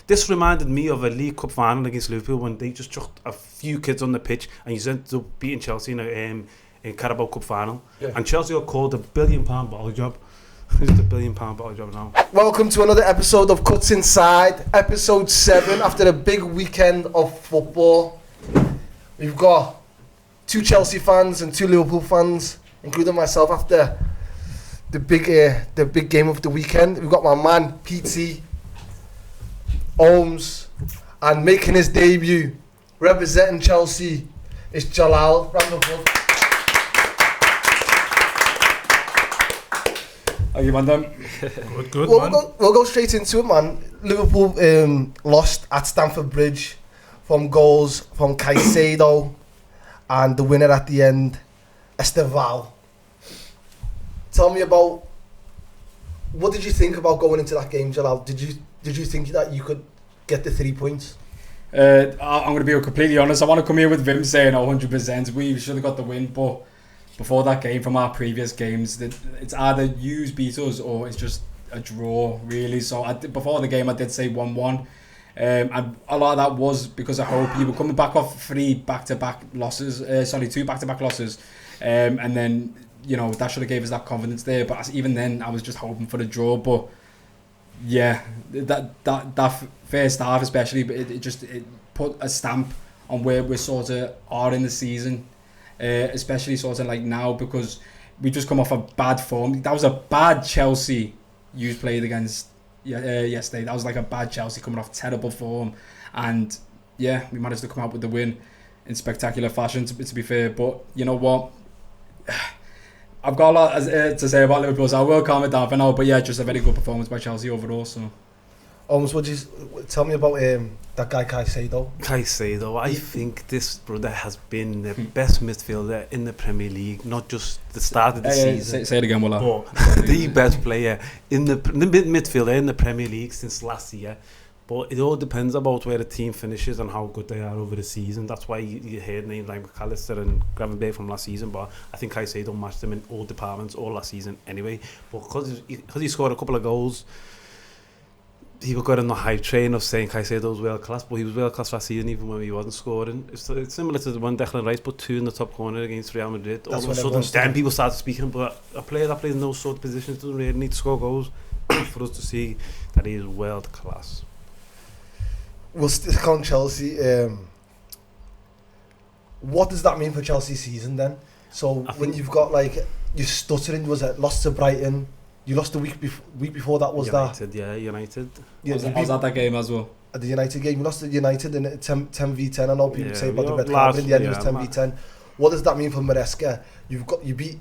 This reminded me of a League Cup final against Liverpool when they just chucked a few kids on the pitch and you ended up beating Chelsea in Carabao Cup final. Yeah. And Chelsea got called a £1 billion bottle job. Who's the £1 billion bottle job now? Welcome to another episode of Cutz Inside, episode 7. After a big weekend of football, we've got 2 Chelsea fans and 2 Liverpool fans, including myself. After the big game of the weekend, we've got my man PT Holmes, and making his debut representing Chelsea is Jalal. Round of applause. How you, man? Good, we'll man. We'll go straight into it, man. Liverpool lost at Stamford Bridge from goals from Caicedo and the winner at the end, Esteval. Tell me about, what did you think about going into that game, Jalal? Did you think that you could get the 3 points? I'm going to be completely honest. I want to come here with Vim saying 100%. We should have got the win, but before that game, from our previous games, it's either you beat us or it's just a draw, really. So before the game, I did say 1-1. And a lot of that was because I hope you were coming back off 2 back-to-back losses. And then, you know, that should have gave us that confidence there. But even then, I was just hoping for the draw. But yeah, that first half especially, it put a stamp on where we sort of are in the season. Especially sort of like now, because we just come off a bad form. That was a bad Chelsea you played against yesterday. That was like a bad Chelsea coming off terrible form, and yeah, we managed to come out with the win in spectacular fashion, to be fair. But you know what, I've got a lot to say about Liverpool, so I will calm it down for now. But yeah, just a very good performance by Chelsea overall. So Almost, would you tell me about that guy Caicedo? Caicedo, I think this brother has been the best midfielder in the Premier League, not just the start of the season. Say it again, Willa. But the best player in the midfielder in the Premier League since last year. But it all depends about where the team finishes and how good they are over the season. That's why you hear names like McAllister and Gravenberch from last season. But I think Caicedo matched them in all departments all last season anyway. But because he scored a couple of goals, people got on the hype train of saying Caicedo was world class, but he was world class last season even when he wasn't scoring. It's similar to the one Declan Rice put 2 in the top corner against Real Madrid. All of a sudden, then people started speaking about a player that plays in those sort of positions doesn't really need to score goals for us to see that he is world class. We'll stick on Chelsea. What does that mean for Chelsea's season then? So when you've got like, you're stuttering, was it lost to Brighton? You lost the week before that, was United, that? Yeah, United. Yeah, I was at that game as well. At the United game, you lost to United in 10v10. I know people say about the red card, but in the end it was 10v10. What does that mean for Maresca? You beat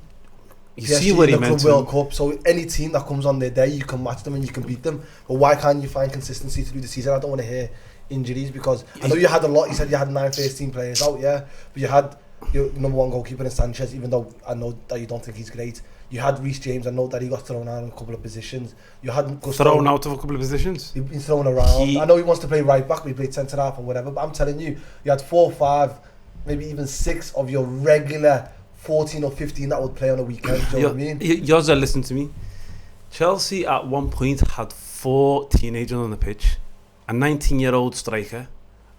PSG in the World Cup, so any team that comes on their day, you can match them and you can beat them. But why can't you find consistency through the season? I don't want to hear injuries, because I know you had a lot. You said you had 9 first team players out, yeah, but you had your number 1 goalkeeper in Sanchez, even though I know that you don't think he's great. You had Reece James. I know that he got thrown out in a couple of positions. You had thrown out of a couple of positions. He's been thrown around. I know he wants to play right back, but he played centre half or whatever. But I'm telling you, you had 4, 5, maybe even 6 of your regular 14 or 15 that would play on a weekend. Do you know what I mean? Yours, listen to me. Chelsea at one point had 4 teenagers on the pitch, a 19-year-old striker,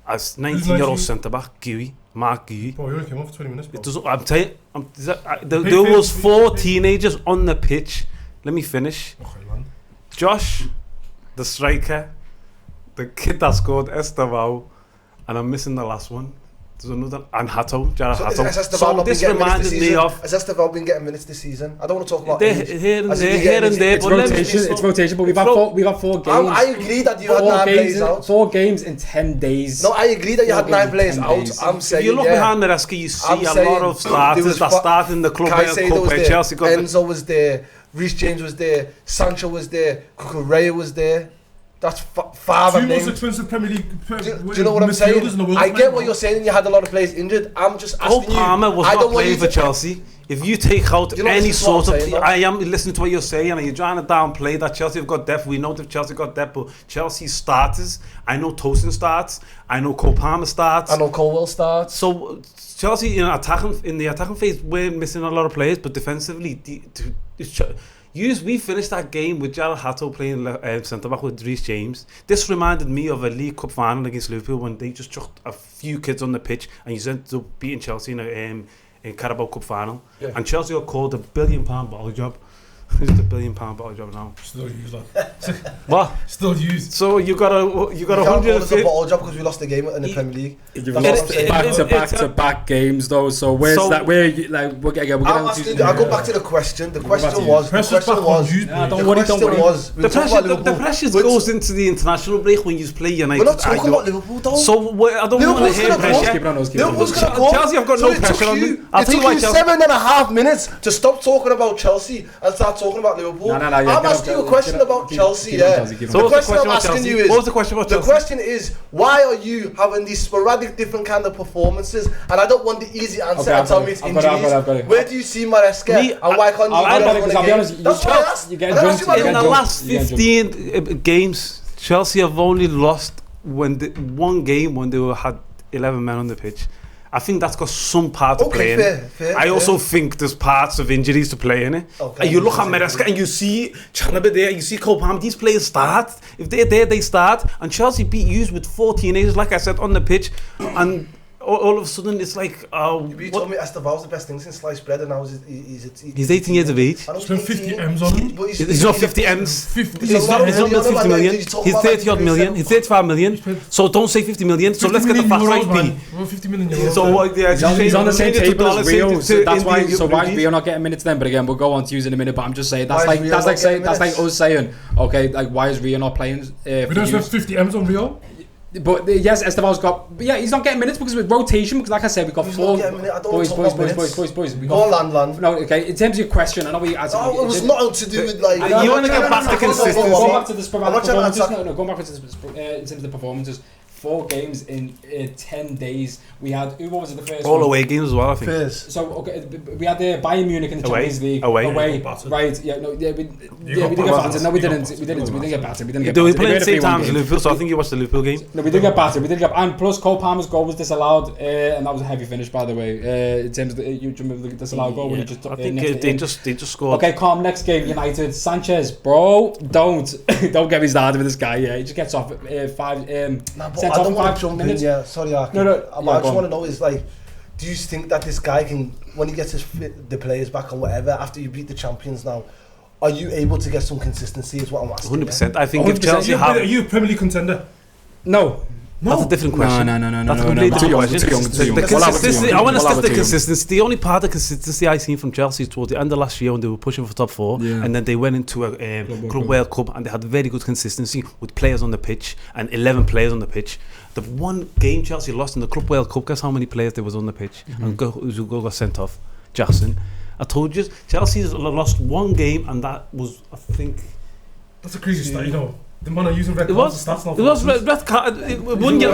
a 19-year-old centre back, Mark Guy. Oh, you only came off 20 minutes, bro. I'm telling you, there was 4 teenagers on the pitch. Let me finish. Okay, man. Josh, the striker, the kid that scored, Esteval, and I'm missing the last one. There's another, and Jared Hatto. So this reminded me of... Has Esteval been getting minutes this season? I don't want to talk about here and there. It's rotation, but we've had 4 games. I agree that you had 9 players out. 4 games in 10 days. No, I agree that you had 9 players out. I'm saying, if you look behind Maresca, you see a lot of starters that start in the club. Chelsea got Enzo was there, Reece James was there, Sancho was there, Cucurella was there. That's 5 2 most expensive Premier League. Do you know what I'm saying? I get what you're saying. You had a lot of players injured. I'm just asking you. Palmer was not playing for Chelsea. If you take out any sort of... I am listening to what you're saying, and you're trying to downplay that Chelsea have got depth. We know that Chelsea got depth, but Chelsea starters, I know Tosin starts, I know Cole Palmer starts, I know Colwell starts. So Chelsea in the attacking phase, we're missing a lot of players, but defensively, We finished that game with Jared Hatto playing centre back with Reece James. This reminded me of a League Cup final against Liverpool when they just chucked a few kids on the pitch and you ended up beating Chelsea in Carabao Cup final. Yeah. And Chelsea got called a £1 billion bottle job. Who's the £1 billion bottle job now? Still used, like. What? Still used. So you got a 150 bottle job because we lost the game in the Premier League. You've lost back-to-back games though. So where's that? Where we're getting? I'll go back to the question. The question was. The pressure goes into the international break when you play United. We're not talking about Liverpool though. So I don't want to hear pressure. Liverpool's gonna go. Chelsea have got no pressure on them. It took you 7.5 minutes to stop talking about Chelsea and start talking about Liverpool. I'm asking you a question about Chelsea. The question I'm asking you is, what was the question about Chelsea? The question is, why are you having these sporadic different kind of performances? And I don't want the easy answer and tell me it's injuries. Where do you see Maresca and why can't you get it again? That's why I asked. In the last 15 games, Chelsea have only lost one game when they had 11 men on the pitch. I think that's got some part to play in it. I also think there's parts of injuries to play in it. And you look at Maresca and you see Chalobah there, you see Cole Palmer, these players start. If they're there, they start. And Chelsea beat you with 4 teenagers, like I said, on the pitch. And all of a sudden it's like... you told me Esteval's the best thing since sliced bread and now he's 18 years of age. He's spent 50 M's on him. He's not 50 M's. He's not 50 million. He's 30 odd million. He's 35 million. So don't say 50 million. So let's get the facts right, B. 50 million euros. So he's on the same table as Rio. So that's why. So why is Rio not getting minutes then? But again, we'll go on to use in a minute. But I'm just saying that's like us saying, okay, like why is Rio not playing? We don't spend 50 M's on Rio. But yes, Esteval's got. But yeah, he's not getting minutes because with rotation. Because like I said, we got four boys. We got land. No, okay. In terms of your question, I know we. It was not to do with like. You want to get back to consistency. Go back to the performances. No, go back to in terms of the performances. 4 games in 10 days. We had what was it the first? All away games as well, I think. First. So okay, we had the Bayern Munich in the Champions League. Away. Right? Yeah. No. Yeah. We didn't get battered. No, we didn't. We didn't get battered. We didn't get battered. We played at the same time as Liverpool, so I think you watched the Liverpool game. No, we didn't get battered. And plus Cole Palmer's goal was disallowed, and that was a heavy finish, by the way. In terms of you remember the disallowed goal when he just. I think they just scored. Okay, calm. Next game, United. Sanchez, bro, don't get me started with this guy. Yeah, he just gets off 5. I don't want to jump in. Yeah, sorry, I just want to know is like, do you think that this guy can, when he gets the players back or whatever, after you beat the champions now, are you able to get some consistency? Is what I'm asking. 100%. I think if Chelsea have. Are you a Premier League contender? No. That's a different question. No. That's a completely different question. The consistency. I want to stick to the consistency. The only part of consistency I seen from Chelsea is towards the end of last year when they were pushing for top 4, and then they went into a Club World Cup and they had very good consistency with players on the pitch and 11 players on the pitch. The one game Chelsea lost in the Club World Cup, guess how many players there was on the pitch? And who got sent off? Jackson. I told you, Chelsea's lost one game, and that was, I think. That's a crazy stat, you know. The man are using red cards for stats now. It was red card. One year.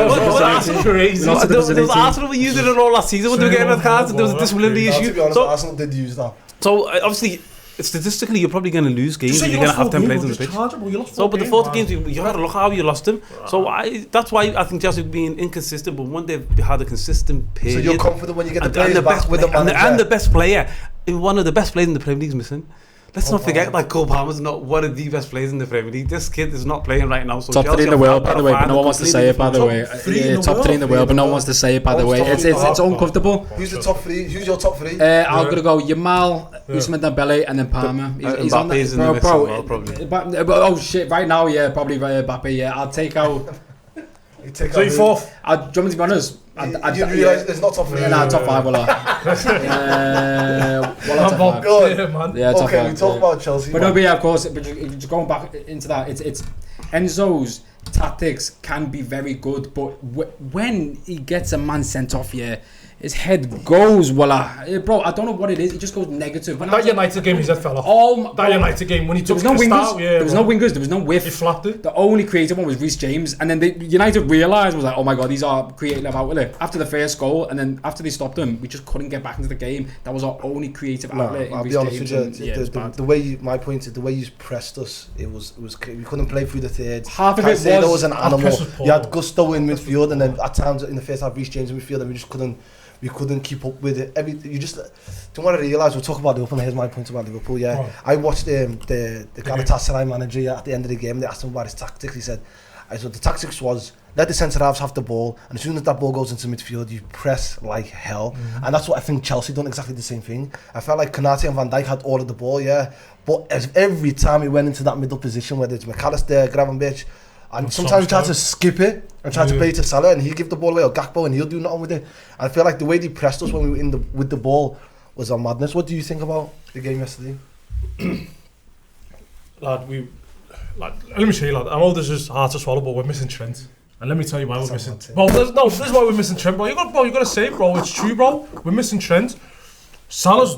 Crazy. There was Arsenal were using it all last season when they were getting red cards, and there was a disciplinary issue. To be honest, Arsenal did use that. So obviously, statistically, you're probably going to lose games. You're going to have 10 players on the pitch. So, but the 4th games, you got to look how you lost them. So that's why I think Chelsea being inconsistent. But when they've had a consistent period, so you're confident when you get the players back with the manager and the best player, one of the best players in the Premier League is missing. Let's not forget that Cole Palmer's not one of the best players in the Premier League. This kid is not playing right now. So top 3 in the world, by the way, but no one wants to say it, by the way. Top 3 in the world, but no one wants to say it, by the way. It's uncomfortable. Who's the top 3? Who's your top 3? I'm going to go Yamal, Ousmane Dembele, and then Palmer. He's on the mix as well, probably. Oh shit, right now, yeah, probably Mbappe, yeah. I'll take out... So you're 4th? Do you want me to be honest? You realise there's not top 3? Nah, top 5, well, top 5. Yeah, top 5. We talk about Chelsea. But no, but yeah, of course, but just going back into that, it's Enzo's tactics can be very good, but when he gets a man sent off, his head goes, voila. Bro, I don't know what it is. It just goes negative. When that United game, his head fell off. That United game, when he took no wingers. There was no wingers. There was no width. He flapped it. The only creative one was Reece James. And then United realised, was like, oh my God, these are creative outlet. After the first goal, and then after they stopped him, we just couldn't get back into the game. That was our only creative outlet. I'll be honest with you. The way my point is, the way you pressed us, it was we couldn't play through the third. Half of it was an animal. You had Gusto in midfield, and then at times in the first half, Reece James in midfield, and we we couldn't keep up with it. You just don't want to realise. We'll talk about Liverpool. Here's my point about Liverpool. Yeah, Oh. I watched the Galatasaray manager at the end of the game. They asked him about his tactics. He said, "So the tactics was let the centre halves have the ball, and as soon as that ball goes into midfield, you press like hell." And that's what I think Chelsea done exactly the same thing. I felt like Konate and Van Dijk had all of the ball, yeah, but as every time he went into that middle position, whether it's McAllister, Gravenberch, and sometimes he tried to skip it and try to play it to Salah, and he'd give the ball away or Gakpo, and he'll do nothing with it. I feel like the way they pressed us when we were with the ball was a madness. What do you think about the game yesterday? Lad, let me tell you, lad, I know this is hard to swallow, but we're missing Trent. And let me tell you why we're missing. Bro, this is why we're missing Trent, bro. You gotta say, bro, it's true, bro. We're missing Trent. Salah's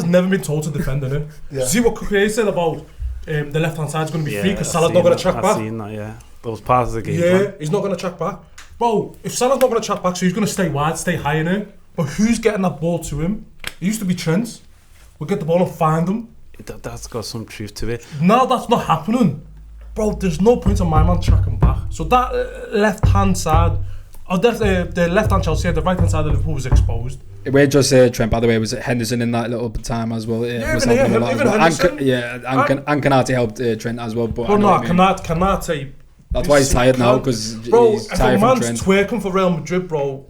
never been told to defend, innit? Yeah. See what Kukre said about the left hand side's going to be free because Salah's not going to track back. I've seen that, yeah. Those parts of the game. Yeah, he's not going to track back. Bro, if Salah's not going to track back, so he's going to stay wide, stay high in it. But who's getting that ball to him? It used to be Trent. We'll get the ball and find him. That's got some truth to it. Now that's not happening. Bro, there's no point in my man tracking back. So that left-hand side, the left-hand Chelsea, the right-hand side of Liverpool was exposed. We're just Trent, by the way, was Henderson in that little time as well. Yeah, even Henderson. And Konate helped Trent as well. But no, Konate. That's why he's tired now, because he's tired from Trent. If a man's twerking for Real Madrid, bro.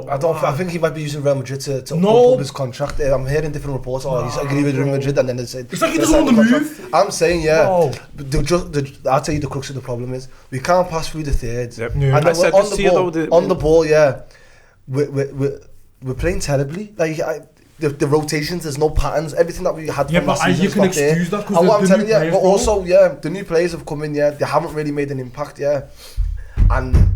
I think he might be using Real Madrid to up his contract. I'm hearing different reports. He's agreed with Real Madrid, and then they said it's like he doesn't want to move. I'm saying, yeah. I'll tell you the crux of the problem is we can't pass through the thirds. Yep. Yeah. And then we're on the ball, yeah. We're playing terribly. Like the rotations, there's no patterns. Everything that we had from last season is not there. You can excuse that because I'm telling you, but also, the new players have come in. Yeah, they haven't really made an impact. Yeah, and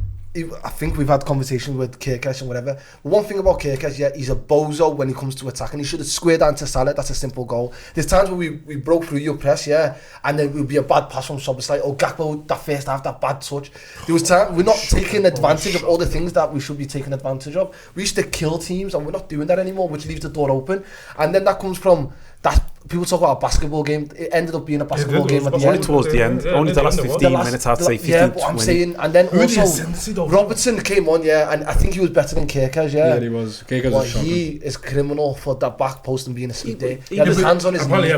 I think we've had conversations with Kirkesh and whatever. But one thing about Kirkesh, he's a bozo when he comes to attack, and he should have squared down to Salah. That's a simple goal. There's times where we broke through your press, and then it would be a bad pass from Soboslai. Oh, Gakpo, that first half, that bad touch. There was time we're not taking advantage of all the things that we should be taking advantage of. We used to kill teams, and we're not doing that anymore, which leaves the door open. And then that comes from that. People talk about a basketball game. It ended up being a basketball game at the end. Only towards the end. Only the last 15 minutes, I'd say 15, yeah, but I'm saying, and then also Robertson came on, and I think he was better than Kirkesh, Yeah, he was. Kirkesh was shocking. He is criminal for that back post and being a sweep day. He had his hands on his knees. He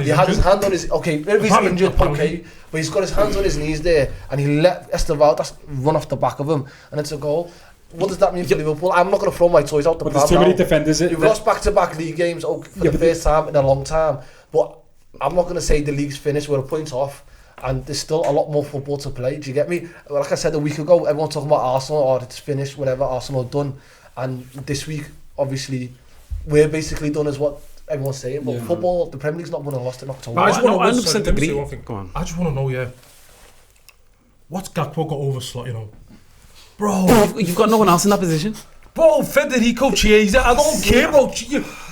had his hand on his... Okay, maybe he's injured, okay, but he's got his hands on his knees there, and he let Esteval run off the back of him, and it's a goal. What does that mean for Liverpool? I'm not going to throw my toys out the pram. There's too many defenders. You've lost back-to-back league games for the first time in a long time, but I'm not going to say the league's finished. We're a point off, and there's still a lot more football to play. Do you get me? Like I said a week ago, everyone talking about Arsenal, or it's finished, whatever, Arsenal done. And this week, obviously, we're basically done as what everyone's saying. But football, the Premier League's not won and lost in October. I just want to 100% agree. Go on. I just want to know, what's Gakpo got over slot, Bro, you've got no one else in that position. Bro, Federico Chiesa, I don't care about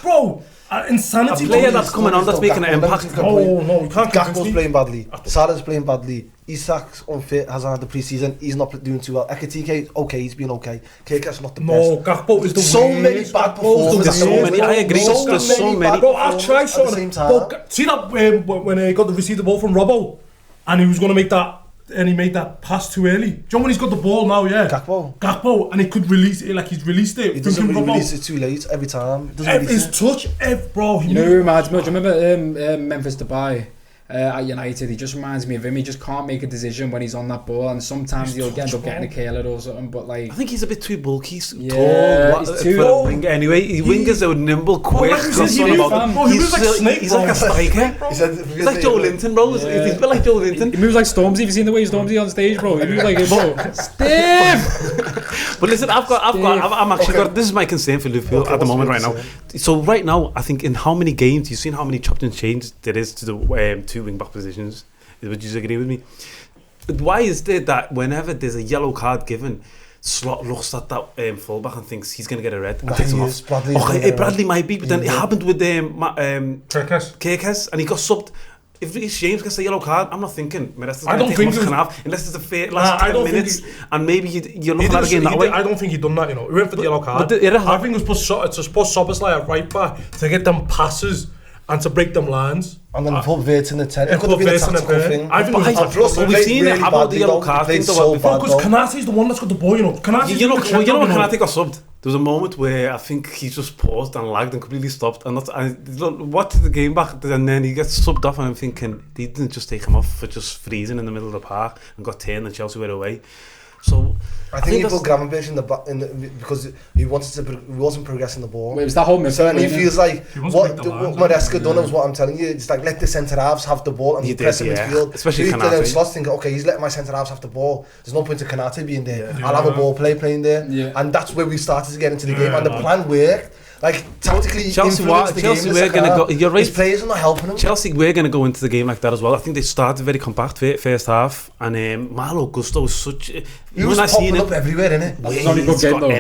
Bro, insanity. A player that's coming on, that's making an impact. Oh, no, you can't. Gakpo's playing badly. Salah's playing badly. Isak's unfit, hasn't had the pre-season. He's not doing too well. Ekitike, okay, he's been okay. Kirke's not the best. No, Gakpo is the so many bad performances. There's so many. I agree. There's so many. Bro, I've tried something. See that when he received the ball from Robbo, and he was going to make that. And he made that pass too early. Do you know when he's got the ball now, Gakpo, and he could release it, like he's released it. He doesn't really release it too late every time. His touch, bro. Who reminds me? Do you remember Memphis Depay at United? He just reminds me of him. He just can't make a decision when he's on that ball, and sometimes he'll end up getting a curler or something. But like, I think he's a bit too bulky, tall. He's too for a winger. Anyway, wingers are nimble, quick. He's like a striker. He's like Joe Linton, bro. He's a bit like Joe Linton. He moves like Stormzy. Have you seen the way Stormzy on stage, bro? He moves like him, bro. Stiff. But listen, I'm actually got. This is my concern for Liverpool at the moment right now. So right now, I think in how many games you've seen how many chopped and changed there is to the two wing back positions. Would you agree with me? Why is it that whenever there's a yellow card given, Slot looks at that fullback and thinks he's going to get a red and takes him off? Bradley might be, but then it happened with Kirkesh, and he got subbed. If James gets a yellow card, I'm not thinking I don't think unless it's the last 10 minutes, and maybe you're looking at it again that way. I don't think he done that, He went for the yellow card. I think it was supposed to put Soboslai at right back to get them passes and to break them lines. And then put Vert in the 10. It could have been a tactical thing. I think we've seen it about the yellow card thing. Because Konate's the one that's got the ball, You know Konate got subbed. There was a moment where I think he just paused and lagged and completely stopped. And watched the game back, and then he gets subbed off, and I'm thinking, they didn't just take him off for just freezing in the middle of the park and got turned and Chelsea were away. So I think he put Gravenberch because he wasn't progressing the ball. Wait, was that whole midfield? So and he feels like what Maresca done is what I'm telling you. It's like let the centre halves have the ball and press in midfield. Especially Konate. Slots think, okay, he's letting my centre halves have the ball. There's no point in Konate being there. I'll have a ball playing there, and that's where we started to get into the game. And the plan worked. Like tactically, Chelsea we're going to go. You're right. His players are not helping him. Chelsea, we're going to go into the game like that as well. I think they started very compact first half, and Malo Gusto was such. He was popping up everywhere, innit?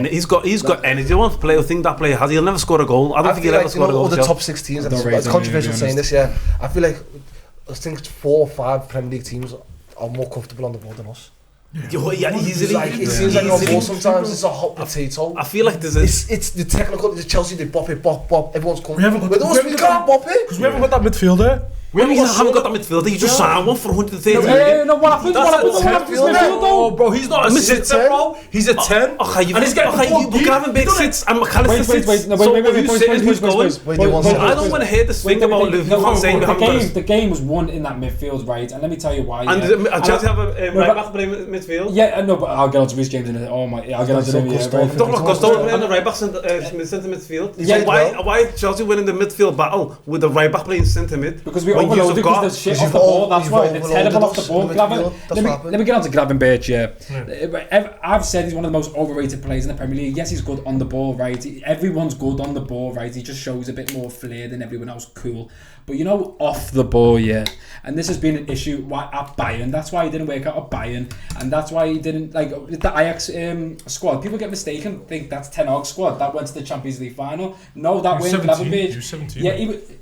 He's got energy. The one player, I think that player has. He'll never score a goal. I don't think he'll ever score a goal. The top 6 teams. It's controversial saying this. Yeah, I feel like 4 or 5 Premier League teams are more comfortable on the ball than us. Yeah, easily. It seems like on ball sometimes it's a hot potato. I feel like there's it's the technical. The Chelsea, they bop it, bop. Everyone's coming. We can't bop it because we haven't got that midfielder. We haven't got that midfielder. You just signed one for 130 No, what happened? Oh, bro, he's not a sitter, bro. He's a 10. And he's getting Gravenberch sits and McAllister sits. Wait, I don't want to hear this thing about Liverpool saying we haven't got the game was won in that midfield, right? And let me tell you why. And Chelsea have a right back playing midfield. Yeah, no, but I'll get on to Reece James in it. Oh my, I'll get on to him. Gusto in the right back centre midfield. Yeah, why Chelsea winning the midfield battle with the right back playing centre mid? Because we overloaded because there's shit off the ball. That's why it's terrible off the ball. Let me get on to Gravenberch. Yeah, I've said he's one of the most overrated players in the Premier League. Yes, he's good on the ball, right? Everyone's good on the ball, right? He just shows a bit more flair than everyone else. Cool. But you know, off the ball, yeah. And this has been an issue at Bayern. That's why he didn't work out at Bayern. And that's why he didn't, like, the Ajax squad. People get mistaken, think that's Ten Hag's squad. That went to the Champions League final. No, that went Gravenberch. He was 17. Yeah,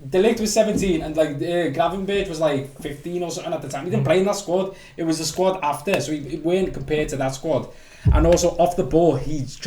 De Ligt was 17 and like Gravenberch was like 15 or something at the time. He didn't play in that squad. It was the squad after. So he weren't compared to that squad. And also off the ball, his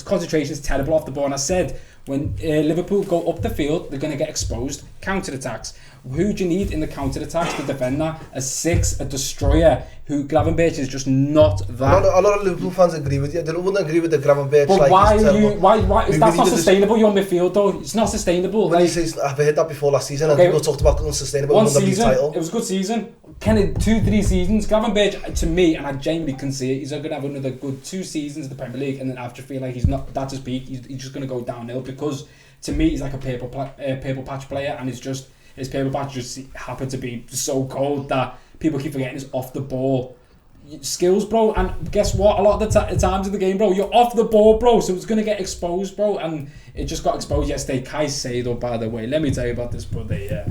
concentration is terrible off the ball. And I said, when Liverpool go up the field, they're going to get exposed. Counter-attacks. Who do you need in the counter-attacks to defend that? A 6, a destroyer, who Gravenberch is just not that. A lot of Liverpool fans agree with you. They wouldn't agree with the Gravenberch. But why is that not sustainable, your midfield though? It's not sustainable. I've heard that before last season, and people talked about unsustainable. One season, it was a good season. Kind of 2-3 seasons. Gravenberch, to me, and I genuinely can see it, he's going to have another good 2 seasons in the Premier League, and then after feel like he's not, that's his peak, he's just going to go downhill, because to me, he's like a purple patch player, and his paper patch just happened to be so cold that people keep forgetting his off the ball skills, bro. And guess what? A lot of the times in the game, bro, you're off the ball, bro. So it's gonna get exposed, bro. And it just got exposed yesterday. Caicedo, by the way, let me tell you about this brother. Yeah,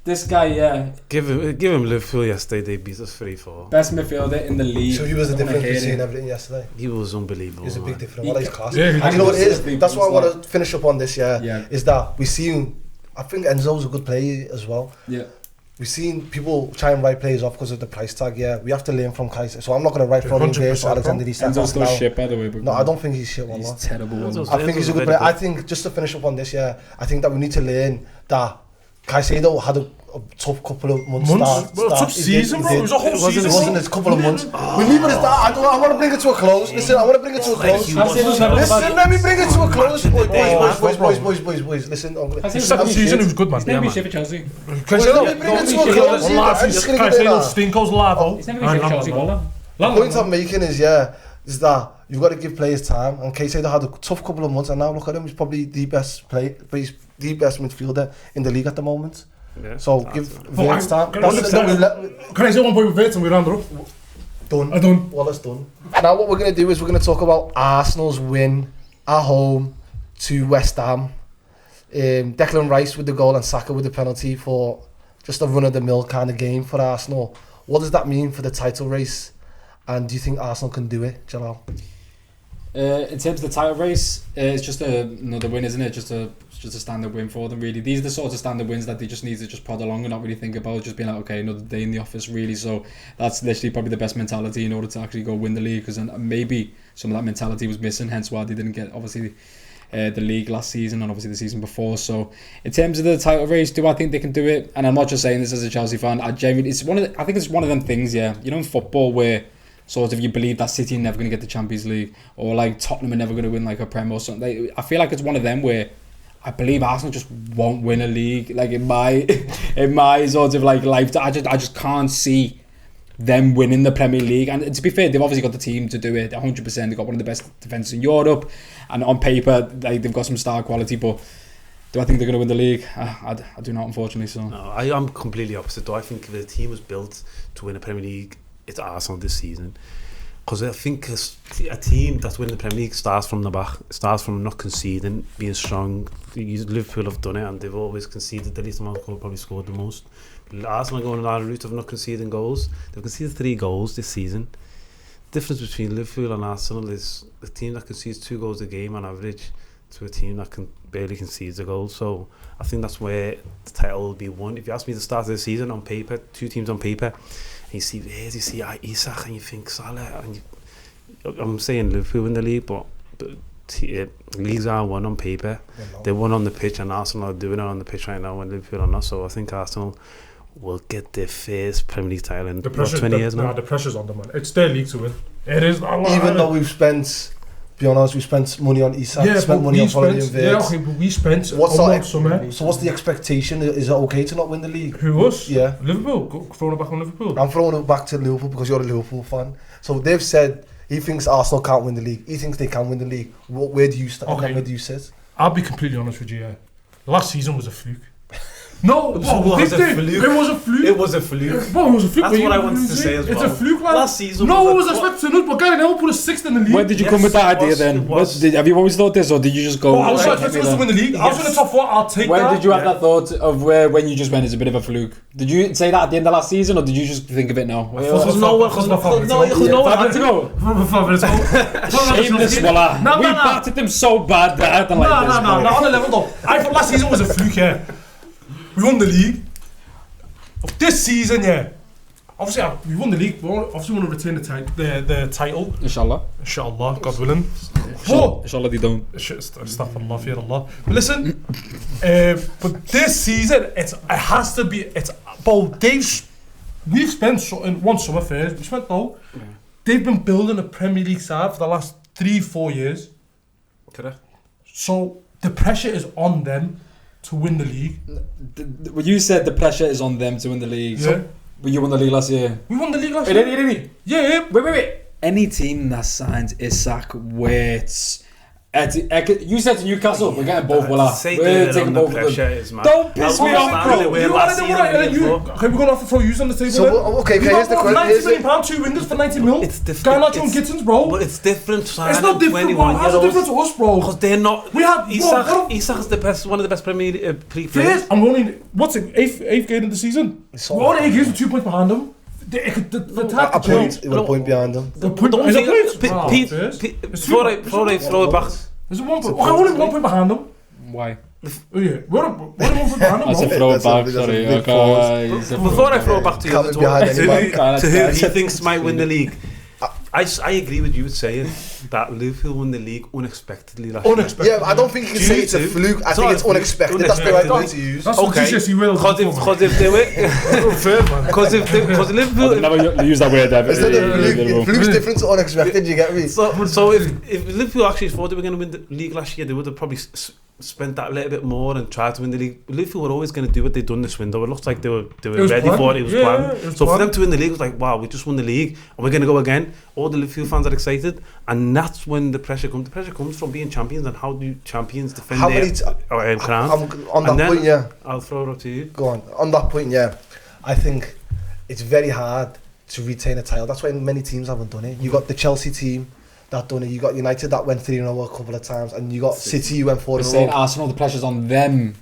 this guy. Yeah, give him Liverpool yesterday. They beat us 3-4. Best midfielder in the league. So he was the difference between everything yesterday. He was unbelievable. He's a big difference. What is class? Yeah, and you know what it is? That's why I want to finish up on this. Yeah, is that we see. I think Enzo's a good player as well. Yeah. We've seen people try and write players off because of the price tag. Yeah, we have to learn from Kaiser. So I'm not going to write Florian Wirtz or Alexander Isak. Enzo's still shit, by the way. No, I don't think he's shit. He's terrible. I think he's a good player. I think, just to finish up on this, yeah, I think that we need to learn that Caicedo had a tough couple of months. Tough season, bro. It was a whole season. It wasn't a couple of months. We leave it as that. I want to bring it to a close. Listen, I want to bring it to a close. Listen, let me bring it to a close. Boys. Listen. Second season, it was good, man. He's never been shit for Chelsea. Let me bring it to a close. Caicedo stinkos lavo. He's never been shit for Chelsea, Bola. The point I'm making is that you've got to give players time, and Caicedo had a tough couple of months, and now look at him, he's probably the best midfielder in the league at the moment. Yeah, so give Wirtz time. Can I say one point with Wirtz and we round it up? Done. Well, it's done. Now what we're going to do is we're going to talk about Arsenal's win at home to West Ham. Declan Rice with the goal and Saka with the penalty for just a run-of-the-mill kind of game for Arsenal. What does that mean for the title race? And do you think Arsenal can do it, Jalal? In terms of the title race, it's just another win, isn't it? Just a standard win for them, really. These are the sorts of standard wins that they just need to just prod along and not really think about, just being like, okay, another day in the office, really. So that's literally probably the best mentality in order to actually go win the league, because maybe some of that mentality was missing, hence why they didn't get, obviously, the league last season and obviously the season before. So in terms of the title race, do I think they can do it? And I'm not just saying this as a Chelsea fan. I think it's one of them things, yeah. You know, in football where sort of you believe that City are never going to get the Champions League, or like Tottenham are never going to win like a Prem or something. I feel like it's one of them where I believe Arsenal just won't win a league. Like in my sort of like life, I just can't see them winning the Premier League. And to be fair, they've obviously got the team to do it 100%. They've got one of the best defences in Europe, and on paper like they've got some star quality, but do I think they're going to win the league? I do not, unfortunately. So no, I am completely opposite though. I think the team was built to win a Premier League. It's Arsenal this season, because I think a team that's winning the Premier League starts from the back, starts from not conceding, being strong. Liverpool have done it, and they've always conceded the least amount of goals, probably scored the most. Arsenal are going down the route of not conceding goals. They've conceded 3 goals this season. The difference between Liverpool and Arsenal is the team that concedes 2 goals a game on average to a team that can barely concede a goal. So I think that's where the title will be won. If you ask me the start of the season on paper, 2 teams on paper, and you see Isak and you think Salah, and I'm saying Liverpool in the league, but leagues are won on paper. They're won on the pitch, and Arsenal are doing it on the pitch right now, and Liverpool are not. So I think Arsenal will get their first Premier League title in 20 years now. The pressure's on them, man. It's their league to win. It is. Even though we've spent, be honest, we spent money on Isak, spent money on Florian Wirtz. Yeah, okay, but we spent so what's the expectation? Is it okay to not win the league? Who, us? Yeah. Liverpool? Throwing it back on Liverpool? I'm throwing it back to Liverpool because you're a Liverpool fan. So they've said he thinks Arsenal can't win the league. He thinks they can win the league. Where do you stand? Okay. Where do you sit? I'll be completely honest with you, yeah. Last season was a fluke. No, it was a fluke. It was a fluke. It was a fluke. Well, it was a fluke. That's what I wanted to say as well. It's a fluke, man. Last season no, it was expected to but Gary Neville put a 6th in the league. When did you come with that idea then? Have you always thought this, or did you just go? I was expecting us to win the league. I was in the top 4, I'll take that. When did you have that thought of when you just went, it's a bit of a fluke? Did you say that at the end of last season, or did you just think of it now? Because no one had to go. Shameless, voila. We battered them so bad that I had to like this. No, on the level though. I thought last season was a fluke, yeah. We won the league. This season, yeah. Obviously, we won the league. We obviously want to retain the title. Inshallah, God willing. Inshallah, they don't. Astaghfirullah, fear Allah. But listen, but this season, it has to be. We've spent one summer first. We spent though. Yeah. They've been building a Premier League side for the last 3-4 years. Correct. So the pressure is on them to win the league. You said the pressure is on them to win the league. Yeah. So, you won the league last year. We won the league last year. Yeah. Wait. Any team that signs Isak, Wirtz, you said to Newcastle, we're getting both. We're taking both of them. Don't piss me off, bro. You wanted them right, okay, we're going to have to throw you on the table. So, okay, here's the question. £90 million, 2 wingers for 90 mil. It's different. Garnacho and Gittins, bro. But it's different. It's not different, bro. How's it different to us, bro? Because they're not. We have Isak is the best, one of the best Premier League players. I'm only, what's it, 8th game of the season? We're only 8 games with 2 points behind them. A point behind them. Before I throw it back. There's a 1 point. We're only 1 point behind them. Why? Yeah, we're 1 point behind them. That's a throw back, sorry. Before I throw it back to who he thinks might win the league, I agree with you saying that Liverpool won the league unexpectedly last year. Yeah, I don't think you can say it's a fluke. I think it's unexpected. That's the right word to use. That's what GCSE will. Because if they were, because Liverpool, I've never used that word ever. Fluke's different to unexpected. You get me? So if Liverpool actually thought they were going to win the league last year, they would have probably spent that a little bit more and tried to win the league. Liverpool were always going to do what they'd done this window. It looked like they were ready for it. It was planned. So for them to win the league, it was like, wow, we just won the league and we're going to go again. All the Liverpool fans are excited, and that's when the pressure comes. The pressure comes from being champions, and how do champions defend their crown? On that point, yeah. I'll throw it up to you. Go on. On that point, yeah. I think it's very hard to retain a title. That's why many teams haven't done it. You got the Chelsea team that done it. You got United that went 3 in a row a couple of times, and you got City who went 4 in a row. Saying Arsenal, the pressure's on them.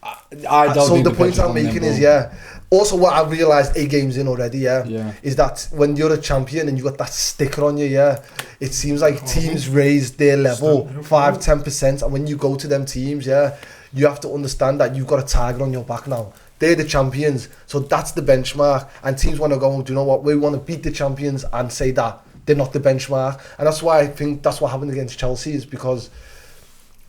I don't. So the point I'm making is, yeah. Also, what I've realised 8 games in already, is that when you're a champion and you got that sticker on you, it seems like teams raise their level 5-10%, and when you go to them teams, you have to understand that you've got a target on your back now. They're the champions, so that's the benchmark, and teams want to go, do you know what, we want to beat the champions and say that they're not the benchmark. And that's why I think that's what happened against Chelsea, is because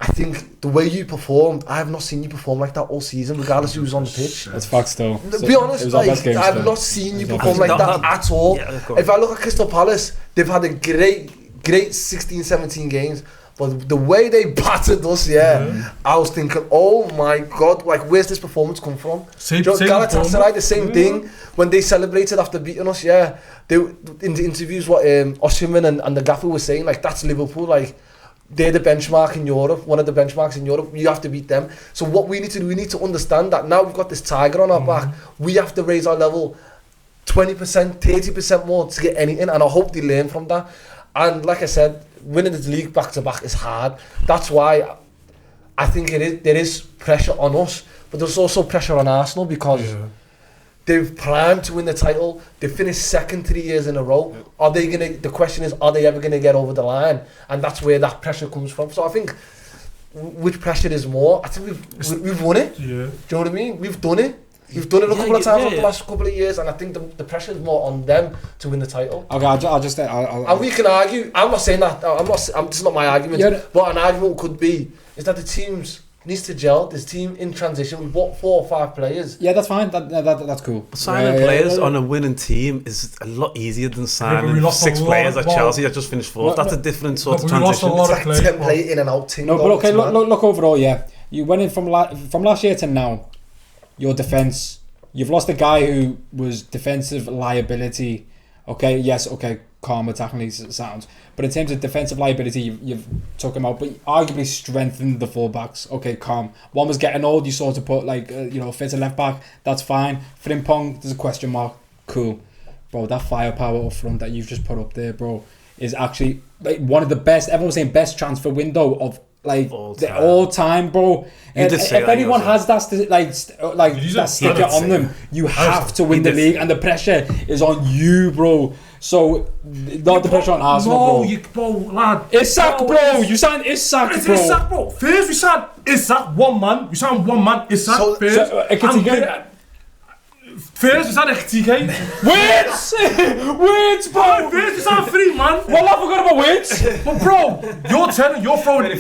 I think the way you performed, I have not seen you perform like that all season, regardless who was on the pitch. That's facts though. To be honest, like, I have not seen you perform like that at all. Yeah, if I look at Crystal Palace, they've had a great 16, 17 games. But the way they battered us, I was thinking, oh my God, like, where's this performance come from? Galatasaray, the same thing. When they celebrated after beating us, they in the interviews, what Osimhen and the gaffer were saying, like, that's Liverpool, like, they're the benchmark in Europe, one of the benchmarks in Europe. You have to beat them. So what we need to do, we need to understand that now we've got this tiger on our back. We have to raise our level 20%, 30% more to get anything. And I hope they learn from that. And like I said, winning the league back to back is hard. That's why I think there is pressure on us. But there's also pressure on Arsenal because they've planned to win the title. They finished second 3 years in a row. Are they gonna? The question is, are they ever gonna get over the line? And that's where that pressure comes from. So I think, which pressure is more? I think we've won it. Yeah. Do you know what I mean? We've done it. We've done it a couple of times over the last couple of years, and I think the pressure is more on them to win the title. Okay, and we can argue. I'm not saying that. This is not my argument. Yeah. But an argument could be is that the teams needs to gel. This team in transition. We've bought 4 or 5 players. Yeah, that's fine. That's cool. But signing players on a winning team is a lot easier than signing 6 players at Chelsea that just finished 4th. That's a different sort of transition. It's like template in and out team. No, but okay, look overall. Yeah, you went in from last year to now. Your defence, you've lost a guy who was defensive liability. Okay, yes, okay, calm attacking sounds. But in terms of defensive liability, you've took him out, but arguably strengthened the fullbacks. Okay, calm. One was getting old, you sort of put like, fit a left back, that's fine. Frimpong, there's a question mark, cool. Bro, that firepower up front that you've just put up there, bro, is actually like one of the best, everyone was saying best transfer window of like all time, bro. If anyone has that that sticker on them, you have to win the league, and the pressure is on you, bro. So not the pressure on Arsenal, bro, lad. Isak, bro. You signed Isak, bro. It's Isak, bro. First we signed Isak, one man. We signed one man, Isak. First we signed Ekitike. Wait, bro. First we signed 3 man. Well, I forgot about Wait. But bro, you're throwing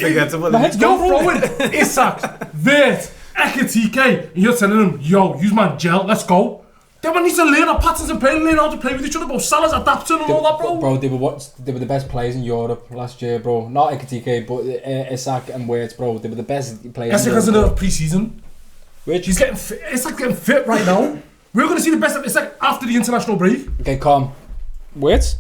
Isak, Wait, Ekitike, and you're telling them, yo, use my gel, let's go. They need to learn our patterns and play, learn how to play with each other, bro. Salah's adapting and all that, bro. Bro, they were the best players in Europe last year, bro. Not Ekitike, but Isak and Wait, bro. They were the best players. Isak has another pre-season. He's getting fit. Isak's getting fit right now. We're going to see the best of Isak after the international break. Okay, calm. Wait.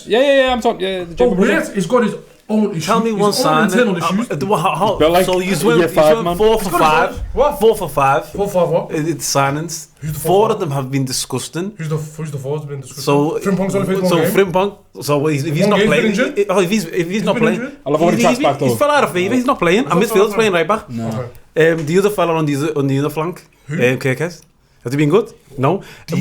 Yeah, I'm talking. Yeah, Wait has got his own issues. Tell me one sign. So you went 4 for 5. What? 4 for 5. 4 for 5 what? It's signings. 4 of them have been disgusting. Who's the 4 has been disgusting? So Frimpong's only played 1 game. Frimpong. So if he's not playing, if he's not playing, I love how he tracks back though. He's fell out of favour. He's not playing. And midfield's playing right back. No. The other fella on the other flank, Kirkes. Has he been good? No. Has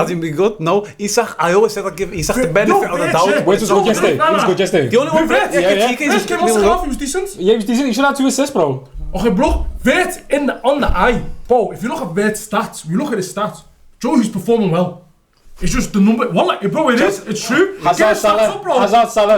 he been good? No. Isak, I always said I'd give Isak the benefit of the doubt. Wait, was good yesterday. The only one he was decent. Yeah, he was decent. He should have 2 assists, bro. Okay, bro. Wait on the eye. Bro, if you look at Wait's stats, we look at his stats. Joe, he's performing well. It's just the number. Bro, it is. It's true. Hazard Salah,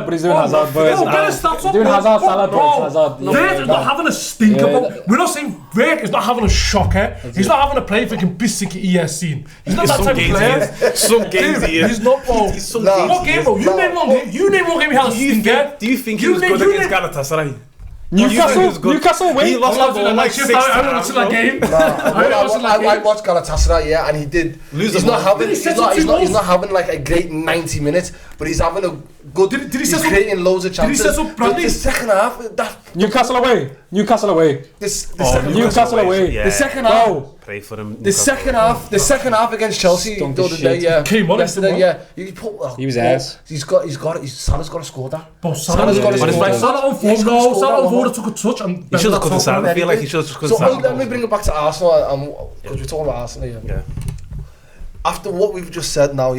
but he's doing Hazard. Doing Hazard Salah, bro. Hazard. Wait is not having a stinker, bro. We're not saying Wait is not having a shocker. He's not having a play freaking Bissink he has seen. He's not that type of player. Some games he is. He's not, bro. What game, bro? You name one game he had a stinker. Do you think he was good against Galatasaray? Newcastle win. He lost that like 6 times. I watched that game. I watched Galatasaray, and he did. He's not having like a great 90 minutes, but he's having a good. He's creating loads of chances. Did he set up Bradley? The second half, Newcastle away. Newcastle away. The second half. Pray for him. The second half against Chelsea the other day, yesterday, he was ass. Salah's got to score that. Salah's got to score that. Salah on forward took a touch and he should have cut the side. I feel like he should have just cut the side. Let me bring it back to Arsenal, because we're talking about Arsenal here. Yeah. After what we've just said now,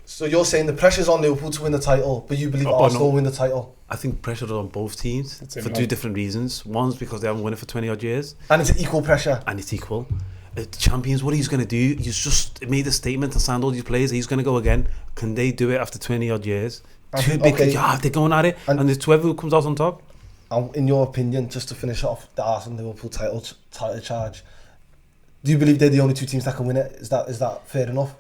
so you're saying the pressure's on Liverpool to win the title, but you believe Arsenal will win the title? I think pressure is on both teams for 2 different reasons. One's because they haven't won it for 20 odd years. And it's equal pressure. And it's equal. The champions, what he's going to do, he's just made a statement and signed all these players. He's going to go again. Can they do it after 20 odd years? They're going at it. And it's whoever who comes out on top. in your opinion, just to finish off the Arsenal-Liverpool title charge, do you believe they're the only two teams that can win it? Is that fair enough?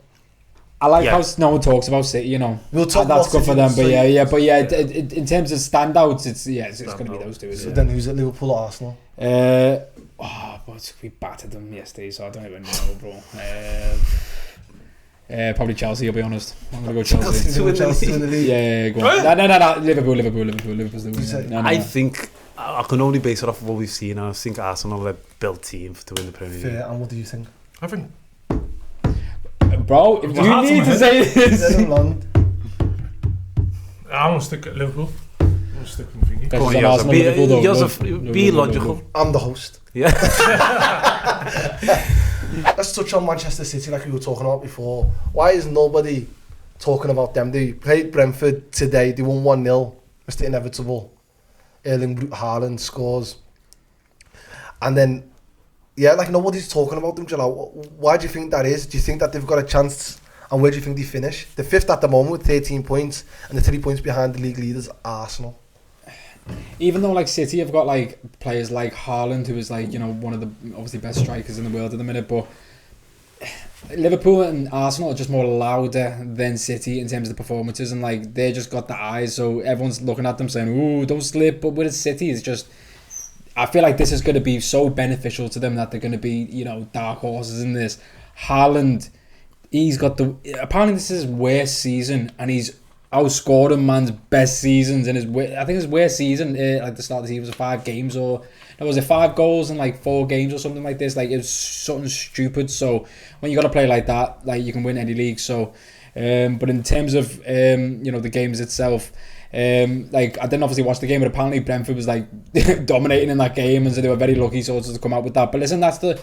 I like how no one talks about City, you know. We'll talk that's good for them, but in terms of standouts, it's going to be those two. So then who's at Liverpool or Arsenal? But we battered them yesterday, so I don't even know, bro. Probably Chelsea, I'll be honest. I'm going to go Chelsea. Chelsea in the league. Yeah, go on. No. Liverpool's the winner. I think I can only base it off of what we've seen. I think Arsenal are a built team to win the Premier League. Fair, and what do you think? I think... Bro, if you need to say this... I'm going to stick at Liverpool. I'm going to stick with my thingy. Be logical. I'm the host. Yeah. Let's touch on Manchester City like we were talking about before. Why is nobody talking about them? They played Brentford today. They won 1-0. Mr. Inevitable. Erling Haaland scores. And then, like nobody's talking about them. Why do you think that is? Do you think that they've got a chance? And where do you think they finish? They're 5th at the moment with 13 points. And they're 3 points behind the league leaders, Arsenal. Even though like City have got like players like Haaland, who is like, you know, one of the obviously best strikers in the world at the minute, but Liverpool and Arsenal are just more louder than City in terms of the performances, and like they just got the eyes, so everyone's looking at them saying, "Ooh, don't slip." But with City, it's just, I feel like this is going to be so beneficial to them that they're going to be, you know, dark horses in this. Haaland, he's got apparently this is his worst season, and he's outscored man's best seasons in I think his worst season like the start of the season was 5 games, or was it 5 goals in like 4 games or something like this. Like it was something stupid. So when you got to play like that, like you can win any league. So but in terms of you know, the games itself, like I didn't obviously watch the game, but apparently Brentford was like dominating in that game, and so they were very lucky sort of to come out with that. But listen, that's the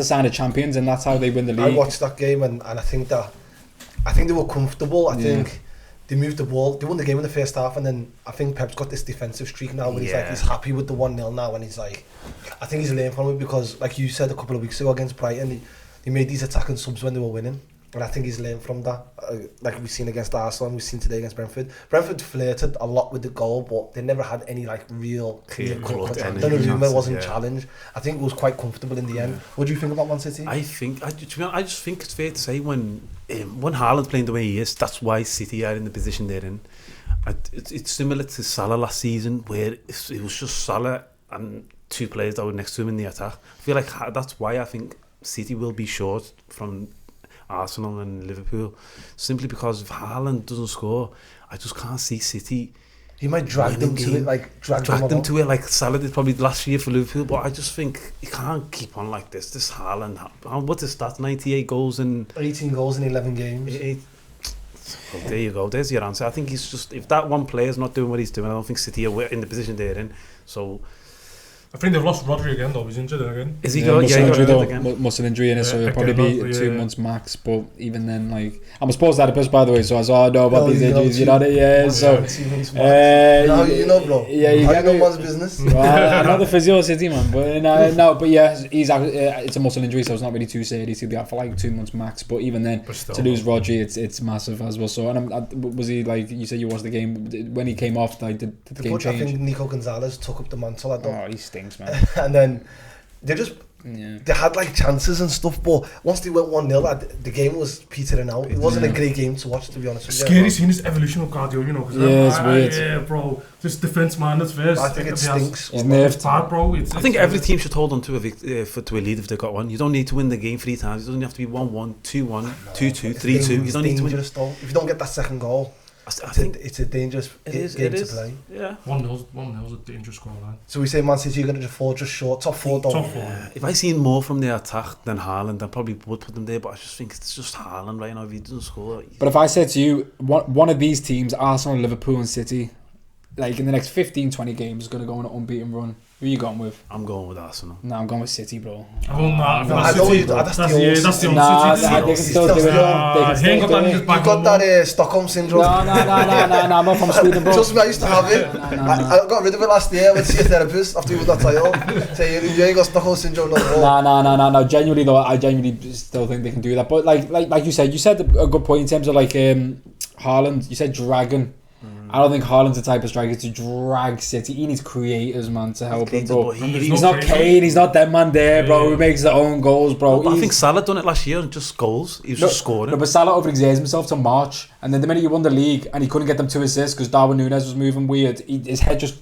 sign of champions, and that's how they win the league. I watched that game and I think they were comfortable. I think they moved the ball. They won the game in the first half, and then I think Pep's got this defensive streak now where he's happy with the 1-0 now, and he's like, I think he's learned from it because, like you said a couple of weeks ago against Brighton, he made these attacking subs when they were winning, and I think he's learned from that. Like we've seen against Arsenal, and we've seen today against Brentford. Brentford flirted a lot with the goal, but they never had any like real clear cut. Donnarumma wasn't challenged. I think it was quite comfortable in the end. What do you think about Man City? I just think it's fair to say when Haaland's playing the way he is, that's why City are in the position they're in. It's similar to Salah last season, where it was just Salah and 2 players that were next to him in the attack. I feel like that's why I think City will be short from Arsenal and Liverpool, simply because if Haaland doesn't score, I just can't see City. He might drag them to it, like drag them to it, like Salah did probably last year for Liverpool. But I just think you can't keep on like this. This Haaland, what's his stats? 98 goals and 18 goals in 11 games. Well, there you go. There's your answer. I think he's just, if that one player's not doing what he's doing, I don't think City are in the position they're in. So I think they've lost Rodri again though. He's injured again. Is he muscle injury in it, so he'll probably be 2 months max. But even then, like, I'm supposed to have a piss, by the way, so I know about these injuries. You know that, yeah. So you know, bro. Yeah, I know man's business. Well, I'm not the physio City man, but but yeah, he's it's a muscle injury, so it's not really too serious. He'll be out for like 2 months max. But even then, to lose Rodri, it's massive as well. So was he, like you said, you watched the game when he came off? Like did the game change? I think Nico Gonzalez took up the mantle. Oh, he stinks, man. And then they had like chances and stuff, but once they went 1-0, the game was petering out. It wasn't a great game to watch, to be honest with you. Scary seeing this evolution of Guardiola, you know, because it's weird. Yeah, bro, this defense man that's first. I think it stinks. It's bad, bro. I think every team should hold on to a lead if they've got one. You don't need to win the game 3 times. It doesn't have to be 1-1, 2-1, 2-2, 3-2. You don't need to win. If you don't get that second goal, I think it's a dangerous game to play. Yeah. 1-0's a dangerous scoreline. So we say Man City are going to fall just short, top 4 though. Top 4. Yeah. If I seen more from their attack than Haaland, I probably would put them there, but I just think it's just Haaland right now. If he doesn't score. But if I said to you, one of these teams, Arsenal, Liverpool and City, like in the next 15-20 games, is going to go on an unbeaten run, who are you going with? I'm going with Arsenal. No, I'm going with City, bro. That's the old They can still do it. You got that Stockholm syndrome. No, I'm not from Sweden, bro. Trust me, I used to have it. I got rid of it last year. I went to see a therapist after we won that title. Saying, you ain't got Stockholm syndrome no more. No. Genuinely though, I genuinely still think they can do that. But like you said a good point in terms of like Haaland. You said dragon. I don't think Haaland's the type of striker to drag City. He needs creators, man, to help him, bro. He's not Kane, he's not that man there, bro, who makes their own goals, bro. I think Salah done it last year and just goals. He was just scoring. No, but Salah overexerted himself to March, and then the minute he won the league and he couldn't get them 2 assists because Darwin Núñez was moving weird, his head it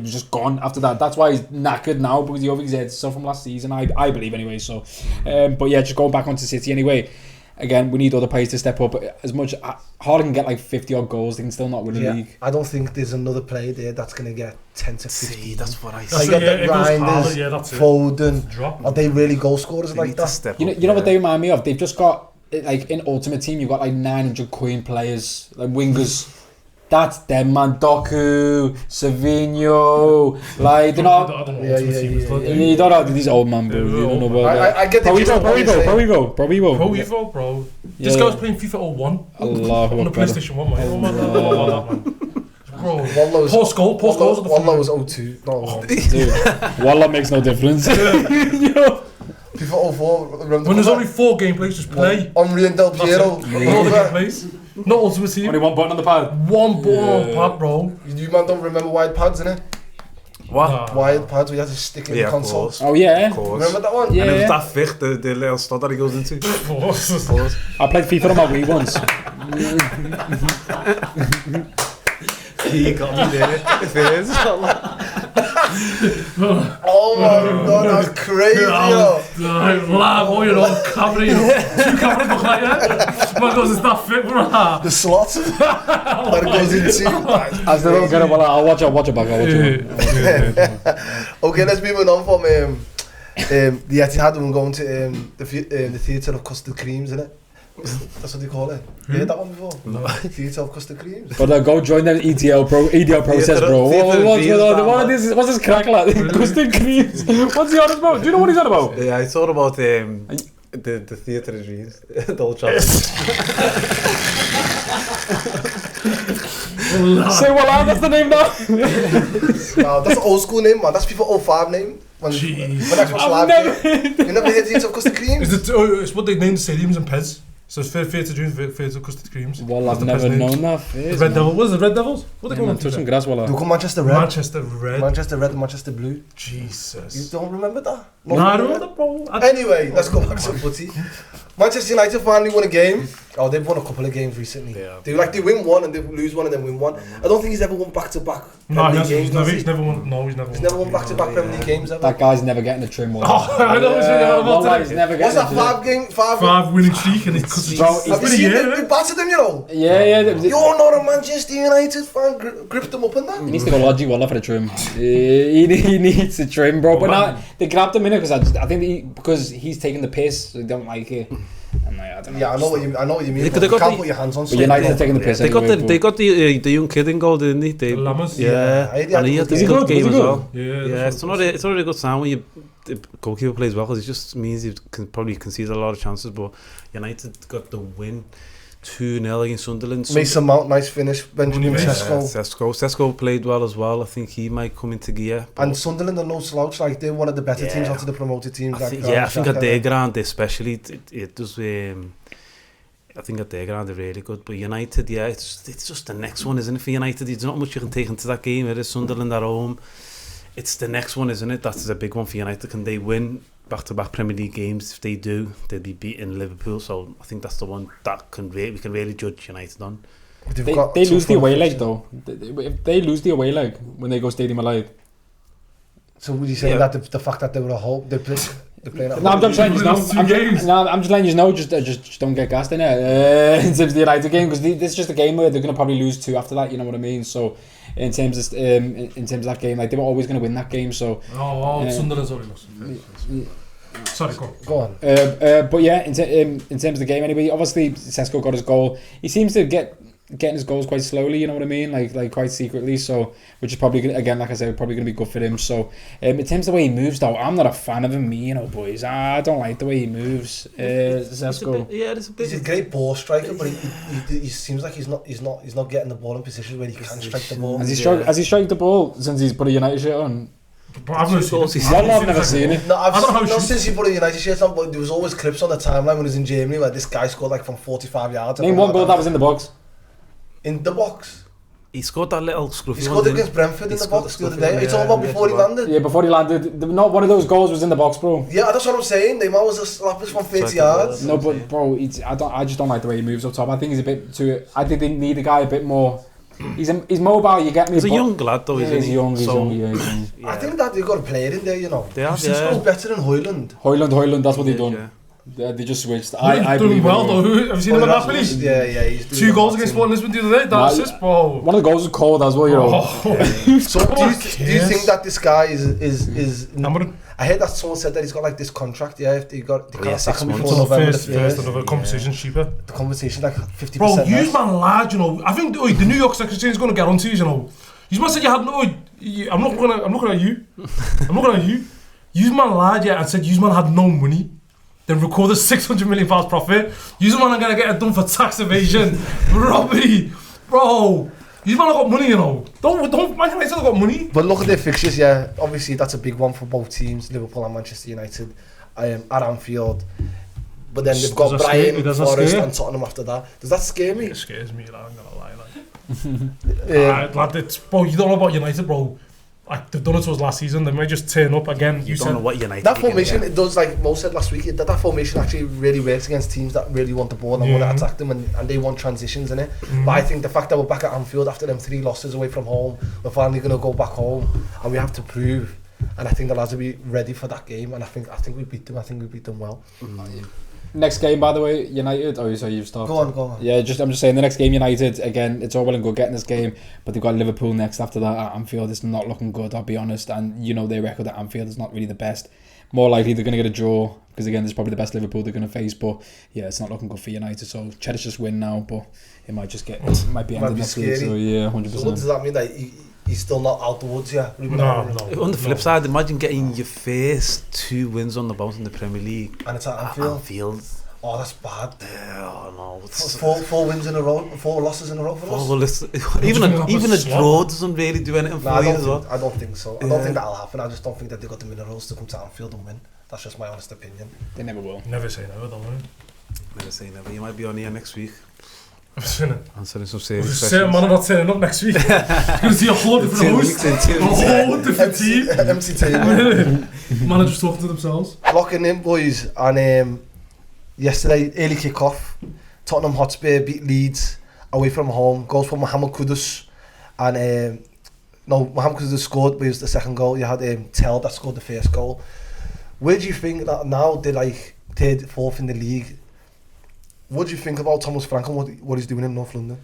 was just gone after that. That's why he's knackered now, because he overexerted himself from last season, I believe anyway. So, but yeah, just going back onto City anyway. Again, we need other players to step up. As much Haaland can get like 50 odd goals, they can still not win the league. I don't think there's another player there that's going to get 10 to 15. See, that's what I say. Reinders, Foden, are they really goal scorers like that? You know what they remind me of? They've just got, like, in Ultimate Team, you've got like 900 coin players, like wingers. That's them, man. Doku, Savinho, like, they're not. You don't know these old man, bro. You don't know about I get the Pro Evo, bro. This guy's playing FIFA 01 on the PlayStation 1, man. Bro, post goals. Wallah was 02. Dude, Wallah makes no difference. FIFA 04. When there's only 4 gameplays, just play. Henry and Del Piero. All the gameplays. Not Ultimate Team. Only one button on the pad. One button on the pad, bro. You man don't remember wide pads, innit? What? Wired pads where you had to stick in the console. Oh yeah. Remember that one? Yeah. And it was that thick, the little stud that he goes into. I played FIFA on my Wii once. He got me there. If it is. Oh my god, that's crazy, yo. Camera, 2 cameras behind you. Man goes, it's that fit, bro. The slots that it goes into. I still don't get it, I'll watch it back. Okay, let's move on from the Etihad and going to the Theatre of Custard Creams, innit? That's what they call it. You heard that one before? No. Theatre of Custard Creams. But go join the EDL process, bro. What's this crack like? Custard Creams. What's he on about? Do you know what he's on about? Yeah, I thought about the Theatre of Dreams. The old chapter. Say Wallah, that's the name now. No, that's an old school name, man. That's FIFA 05 name. When Xbox Live came. You never heard Theatre of Custard Creams? It's what they named the stadiums in Pez. So it's Theatre Dreams, Theatre of Custard Creams. Well, I've never known that. Red Devil. What is it, Red Devils? What are they called? Touch some grass, Wallah. They call Manchester Red. Manchester Red and Manchester Blue. Jesus. You don't remember that? No, I don't remember, bro. Anyway, let's go back to footy. Manchester United finally won a game. Oh, they've won a couple of games recently. Yeah. They win one and they lose one and then win one. I don't think he's ever won back-to-back Premier League games. He's never won back-to-back Premier League games ever. That guy's never getting a trim. I know. He's never getting. What's that 5 winning streak and he's Have you seen them? They battered them, you know. Yeah. You're not a Manchester United fan. Grip them up in that. He needs to go lodgy Wallah for the trim. He needs a trim, bro. But now they grabbed him in it I think because he's taking the piss, so they don't like it. I don't know. Yeah, I know what you mean. You can't put your hands on. But United are taking the piss. They got the young kid in goal, didn't they? The Lammers. Yeah. And he had a good game as well. Yeah. It's not a good sign when the goalkeeper plays well, because it just means you can probably concede a lot of chances. But United got the win 2-0 against Sunderland. Mason Mount, nice finish. Benjamin Sesko played well as well. I think he might come into gear. And Sunderland are no slouch. Like, they're one of the better teams after the promoted teams. I think at their ground especially, it does. I think at their ground they're really good. But United, it's just the next one, isn't it? For United, there's not much you can take into that game. It is Sunderland at home. It's the next one, isn't it? That's a big one for United. Can they win back-to-back Premier League games? If they do, they'll be beating Liverpool. So I think that's the one that we can really judge United on. They lose the away leg though. If they lose the away leg when they go Stadium Alive. So would you say that the fact that they were a whole they playing No, I'm just letting you know. I'm just letting you know. Just don't get gassed in it. In terms of the United game, because this is just a game where they're going to probably lose 2 after that. You know what I mean? So in terms of that game, like, they were always going to win that game. So Sunderland's already lost. Sorry, go on. But yeah, in terms of the game anyway, obviously Sesko got his goal. He seems to getting his goals quite slowly, you know what I mean, like quite secretly, so which is probably gonna, again, like I said, probably going to be good for him. So in terms of the way he moves though, I'm not a fan of him, you know, boys. I don't like the way he moves. Sesko. He's a great ball striker, but he seems like he's not getting the ball in positions where he can strike the ball. Has he struck the ball since he's put a United shirt on? But I've never seen it. No, not since he put a United shirt on, but there was always clips on the timeline when he was in Germany where this guy scored like from 45 yards. Name one goal that was in the box. In the box? He scored that little scruffy. He scored against Brentford in the box the other day. Are you talking about before he landed? Yeah, before he landed. Not one of those goals was in the box, bro. Yeah, that's what I'm saying. They might was a slap us from 30 yards. No, but bro, I just don't like the way he moves up top. I think he's a bit too. I think they need a guy a bit more. He's mobile. You get me. He's a young lad though, isn't he? He's young. I think that they've got a player in there, you know. They have, Cisco's better than Hoyland. Hoyland. That's what they've done. Yeah. They just switched. I believe well though. Have you seen him at Napoli? Yeah, he's doing 2 goals against Sporting Lisbon the other day. That assist, bro. One of the goals was cold as well, you know. So do you think that this guy is I heard that someone said that he's got like this contract. Yeah, if they can't sack him before November the 1st. Another compensation cheaper. The compensation like 50%. Bro, use man lad, you know. I think the New York Secretary is going to get onto you, you know. You must say you had no. I'm not gonna you. I'm not gonna you. Use man lad, yeah, and said use man had no money. Then recorded £600 million profit. Use man are gonna get it done for tax evasion, robbery, bro. These man have got money, you know. Don't Man United have got money. But look at their fixtures, yeah. Obviously, that's a big one for both teams, Liverpool and Manchester United, at Anfield. But then they've got Brighton, Forest and Tottenham after that. Does that scare me? It scares me, like, I'm gonna lie. Like. Bro, you don't know about United, bro. Like, they've done it to us last season. They may just turn up again. You don't know what United. That formation, it does, like Mo said last week, that formation actually really works against teams that really want the ball and want to attack them, and they want transitions in it. But I think the fact that we're back at Anfield after them 3 losses away from home, we're finally going to go back home, and we have to prove. And I think the lads will be ready for that game, and I think we beat them. I think we beat them well. Next game, by the way, United. Oh, so you've started. Go on. Yeah, I'm just saying the next game, United. Again, it's all well and good getting this game, but they've got Liverpool next after that at Anfield. It's not looking good, I'll be honest. And you know their record at Anfield is not really the best. More likely they're going to get a draw because again, it's probably the best Liverpool they're going to face. But yeah, it's not looking good for United. So Cherish just win now, but it might just might be ended next week. So yeah, 100%. So what does that mean? That he's still not out the woods yet? No. On the flip side, imagine getting your first 2 wins on the bounce in the Premier League. And it's at Anfield. Oh, that's bad. Oh no, it's 4 wins in a row, 4 losses in a row for us. Even a draw doesn't really do anything for you as well. I don't think so. I don't think that'll happen. I just don't think that they've got the minerals to come to Anfield and win. That's just my honest opinion. They never will. Never say never, don't we? Never say never. You might be on here next week. I've seen it. Answering some serious questions. Certain man are not turning up next week. You're going to see a whole different host. A whole different team. MC team. Managers talking to themselves. Locking in, boys, and yesterday, early kick-off, Tottenham Hotspur beat Leeds away from home. Goals for Mohamed Kudus. And Mohamed Kudus scored, but it was the second goal. You had Tell that scored the first goal. Where do you think that now they're like 3rd, 4th in the league? What do you think about Thomas Frank and what he's doing in North London?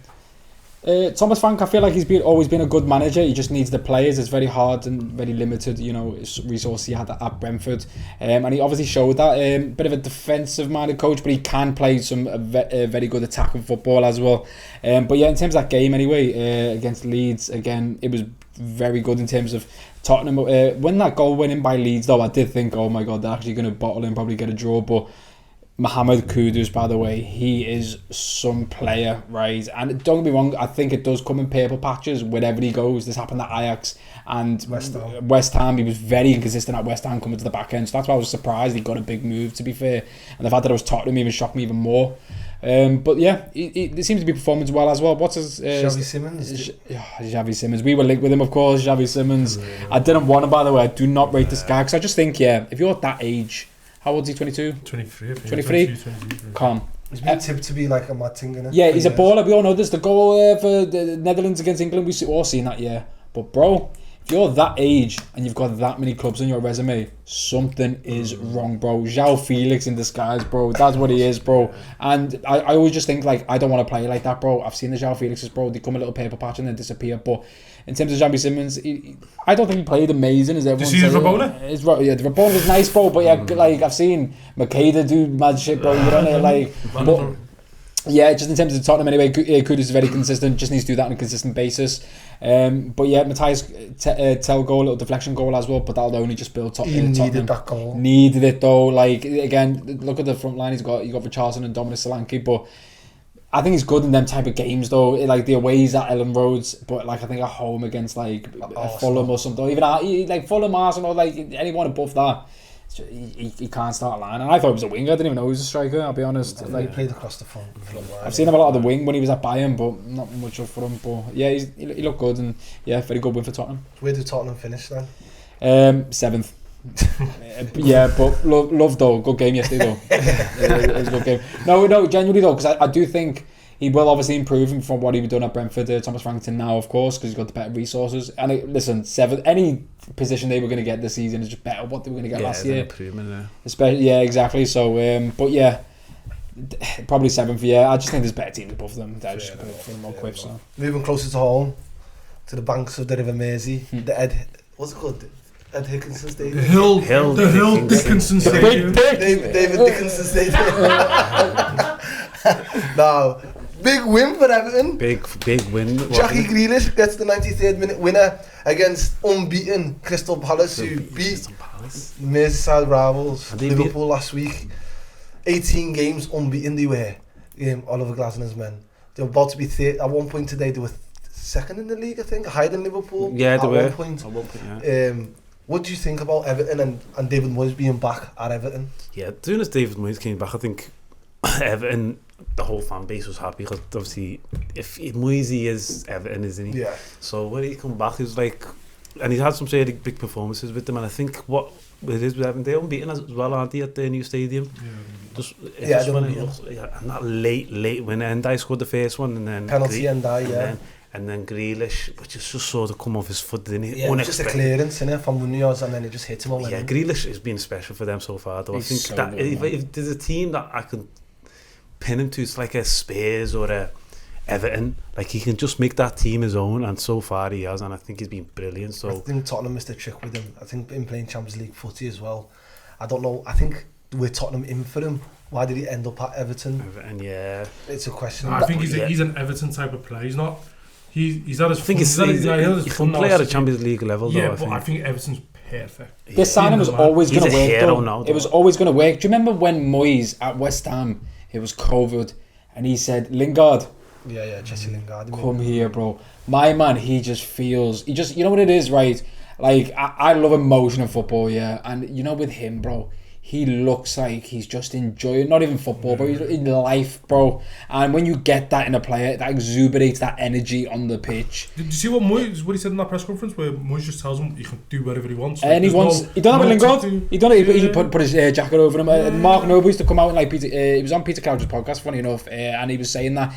Thomas Frank, I feel like he's always been a good manager. He just needs the players. It's very hard and very limited, resources he had at Brentford. And he obviously showed that. Bit of a defensive-minded coach, but he can play some very good attacking football as well. But yeah, in terms of that game anyway, against Leeds, again, it was very good in terms of Tottenham. When that goal went in by Leeds, though, I did think, oh my God, they're actually going to bottle and probably get a draw. But Mohamed Kudus, by the way, he is some player, right? And don't get me wrong, I think it does come in purple patches wherever he goes. This happened at Ajax and West Ham. He was very inconsistent at West Ham coming to the back end. So that's why I was surprised he got a big move, to be fair. And the fact that it was Tottenham even shocked me even more. But yeah, it seems to be performing well as well. What's his... Xavi Simons? Xavi Simons. We were linked with him, of course, Xavi Simons. I didn't want him, by the way. I do not rate this guy. Because I just think, if you're at that age... How old is he? 22? 23. 23? Come. He's been tipped to be like a mad thing, innit? Yeah, he's a baller. We all know this. The goal for the Netherlands against England, we've all seen that, yeah. But bro, if you're that age and you've got that many clubs on your resume, something is wrong, bro. João Felix in disguise, bro. That's what he is, bro. And I always just think, like, I don't want to play like that, bro. I've seen the João Felixes, bro. They come a little paper patch and then disappear. But in terms of Xavi Simons, I don't think he played amazing, as everyone says. Did you see his Rabona? Yeah, the Rabona was nice, bro. But yeah, like, I've seen Makeda do mad shit, bro. You know, like... But, yeah, just in terms of Tottenham anyway, Kudus is very consistent, just needs to do that on a consistent basis. But yeah, Matthias Tell goal, a little deflection goal as well, but that'll only just build Tottenham. He needed that goal. Needed it though, like, again, look at the front line, you got Richarlison and Dominic Solanke, but I think he's good in them type of games though, like the aways at Ellen Roads, but like I think at home against like Fulham or something, even like Fulham, Arsenal, like anyone above that, he can't start a line. And I thought he was a winger. I didn't even know he was a striker, I'll be honest. He played across the front line. I've seen him a lot of the wing when he was at Bayern, but not much for him. But yeah, he looked good, and yeah, very good win for Tottenham. Where did Tottenham finish then? 7th. Yeah, but love though, good game yesterday though. It was a good game. No, genuinely though, because I do think he will obviously improve from what he was doing at Brentford. Thomas Frankton now, of course, because he's got the better resources. And listen, 7th, any position they were going to get this season is just better what they were going to get last year. Especially, yeah, exactly. So, but yeah, probably 7th. Yeah, I just think there's better teams above them. They're just going to put more quips. So. Moving closer to home, to the banks of the River Mersey, the what's it called? Ed Dickinson Stadium. The Hill Dickinson Stadium. David Dickinson Stadium. Now, big win for Everton. Big win. Jackie Grealish gets the 93rd minute winner against unbeaten Crystal Palace, who beat Merseyside rivals Liverpool last week. 18 games unbeaten they were. Oliver Glasner's men. They were about to be third. At one point today, they were second in the league, I think, higher than Liverpool. Yeah, they were. At one point, yeah. What do you think about Everton and David Moyes being back at Everton? Yeah, as soon as David Moyes came back, I think Everton, the whole fan base was happy because obviously, if Moyes is Everton, isn't he? Yeah. So when he come back, he's like, and he's had some really big performances with them, and I think what it is with Everton, they're unbeaten as well, aren't they, at their new stadium? Yeah. And that late win, and I scored the first one, and then penalty and then Grealish, which is just sort of come off his foot, didn't he? Yeah, just a clearance from Munoz, and then it just hit him all. Yeah, Grealish has been special for them so far, though. I think so that if there's a team that I can pin him to, it's like a Spurs or a Everton. Like, he can just make that team his own, and so far he has, and I think he's been brilliant. So I think Tottenham missed a trick with him. I think in playing Champions League footy as well. I don't know. I think with Tottenham in for him, why did he end up at Everton? Yeah. It's a question. I think he's an Everton type of player. He's not. He's at his. I think he can play at a Champions League level. Yeah, though, I think Everton's perfect. This signing was always going to work. Though. It was always going to work. Do you remember when Moyes at West Ham, it was COVID, and he said, Lingard. Yeah, Jesse Lingard. Come here, bro. My man, he just feels. You know what it is, right? Like, I love emotion in football, yeah, and you know, with him, bro. He looks like he's just enjoying, not even football, but he's in life, bro. And when you get that in a player, that exuberates that energy on the pitch. Did you see what he said in that press conference, where Moyes just tells him he can do whatever he wants? And he don't have a Lingard. He put his jacket over him. Mark Noble used to come out and like he was on Peter Crouch's podcast, funny enough, and he was saying that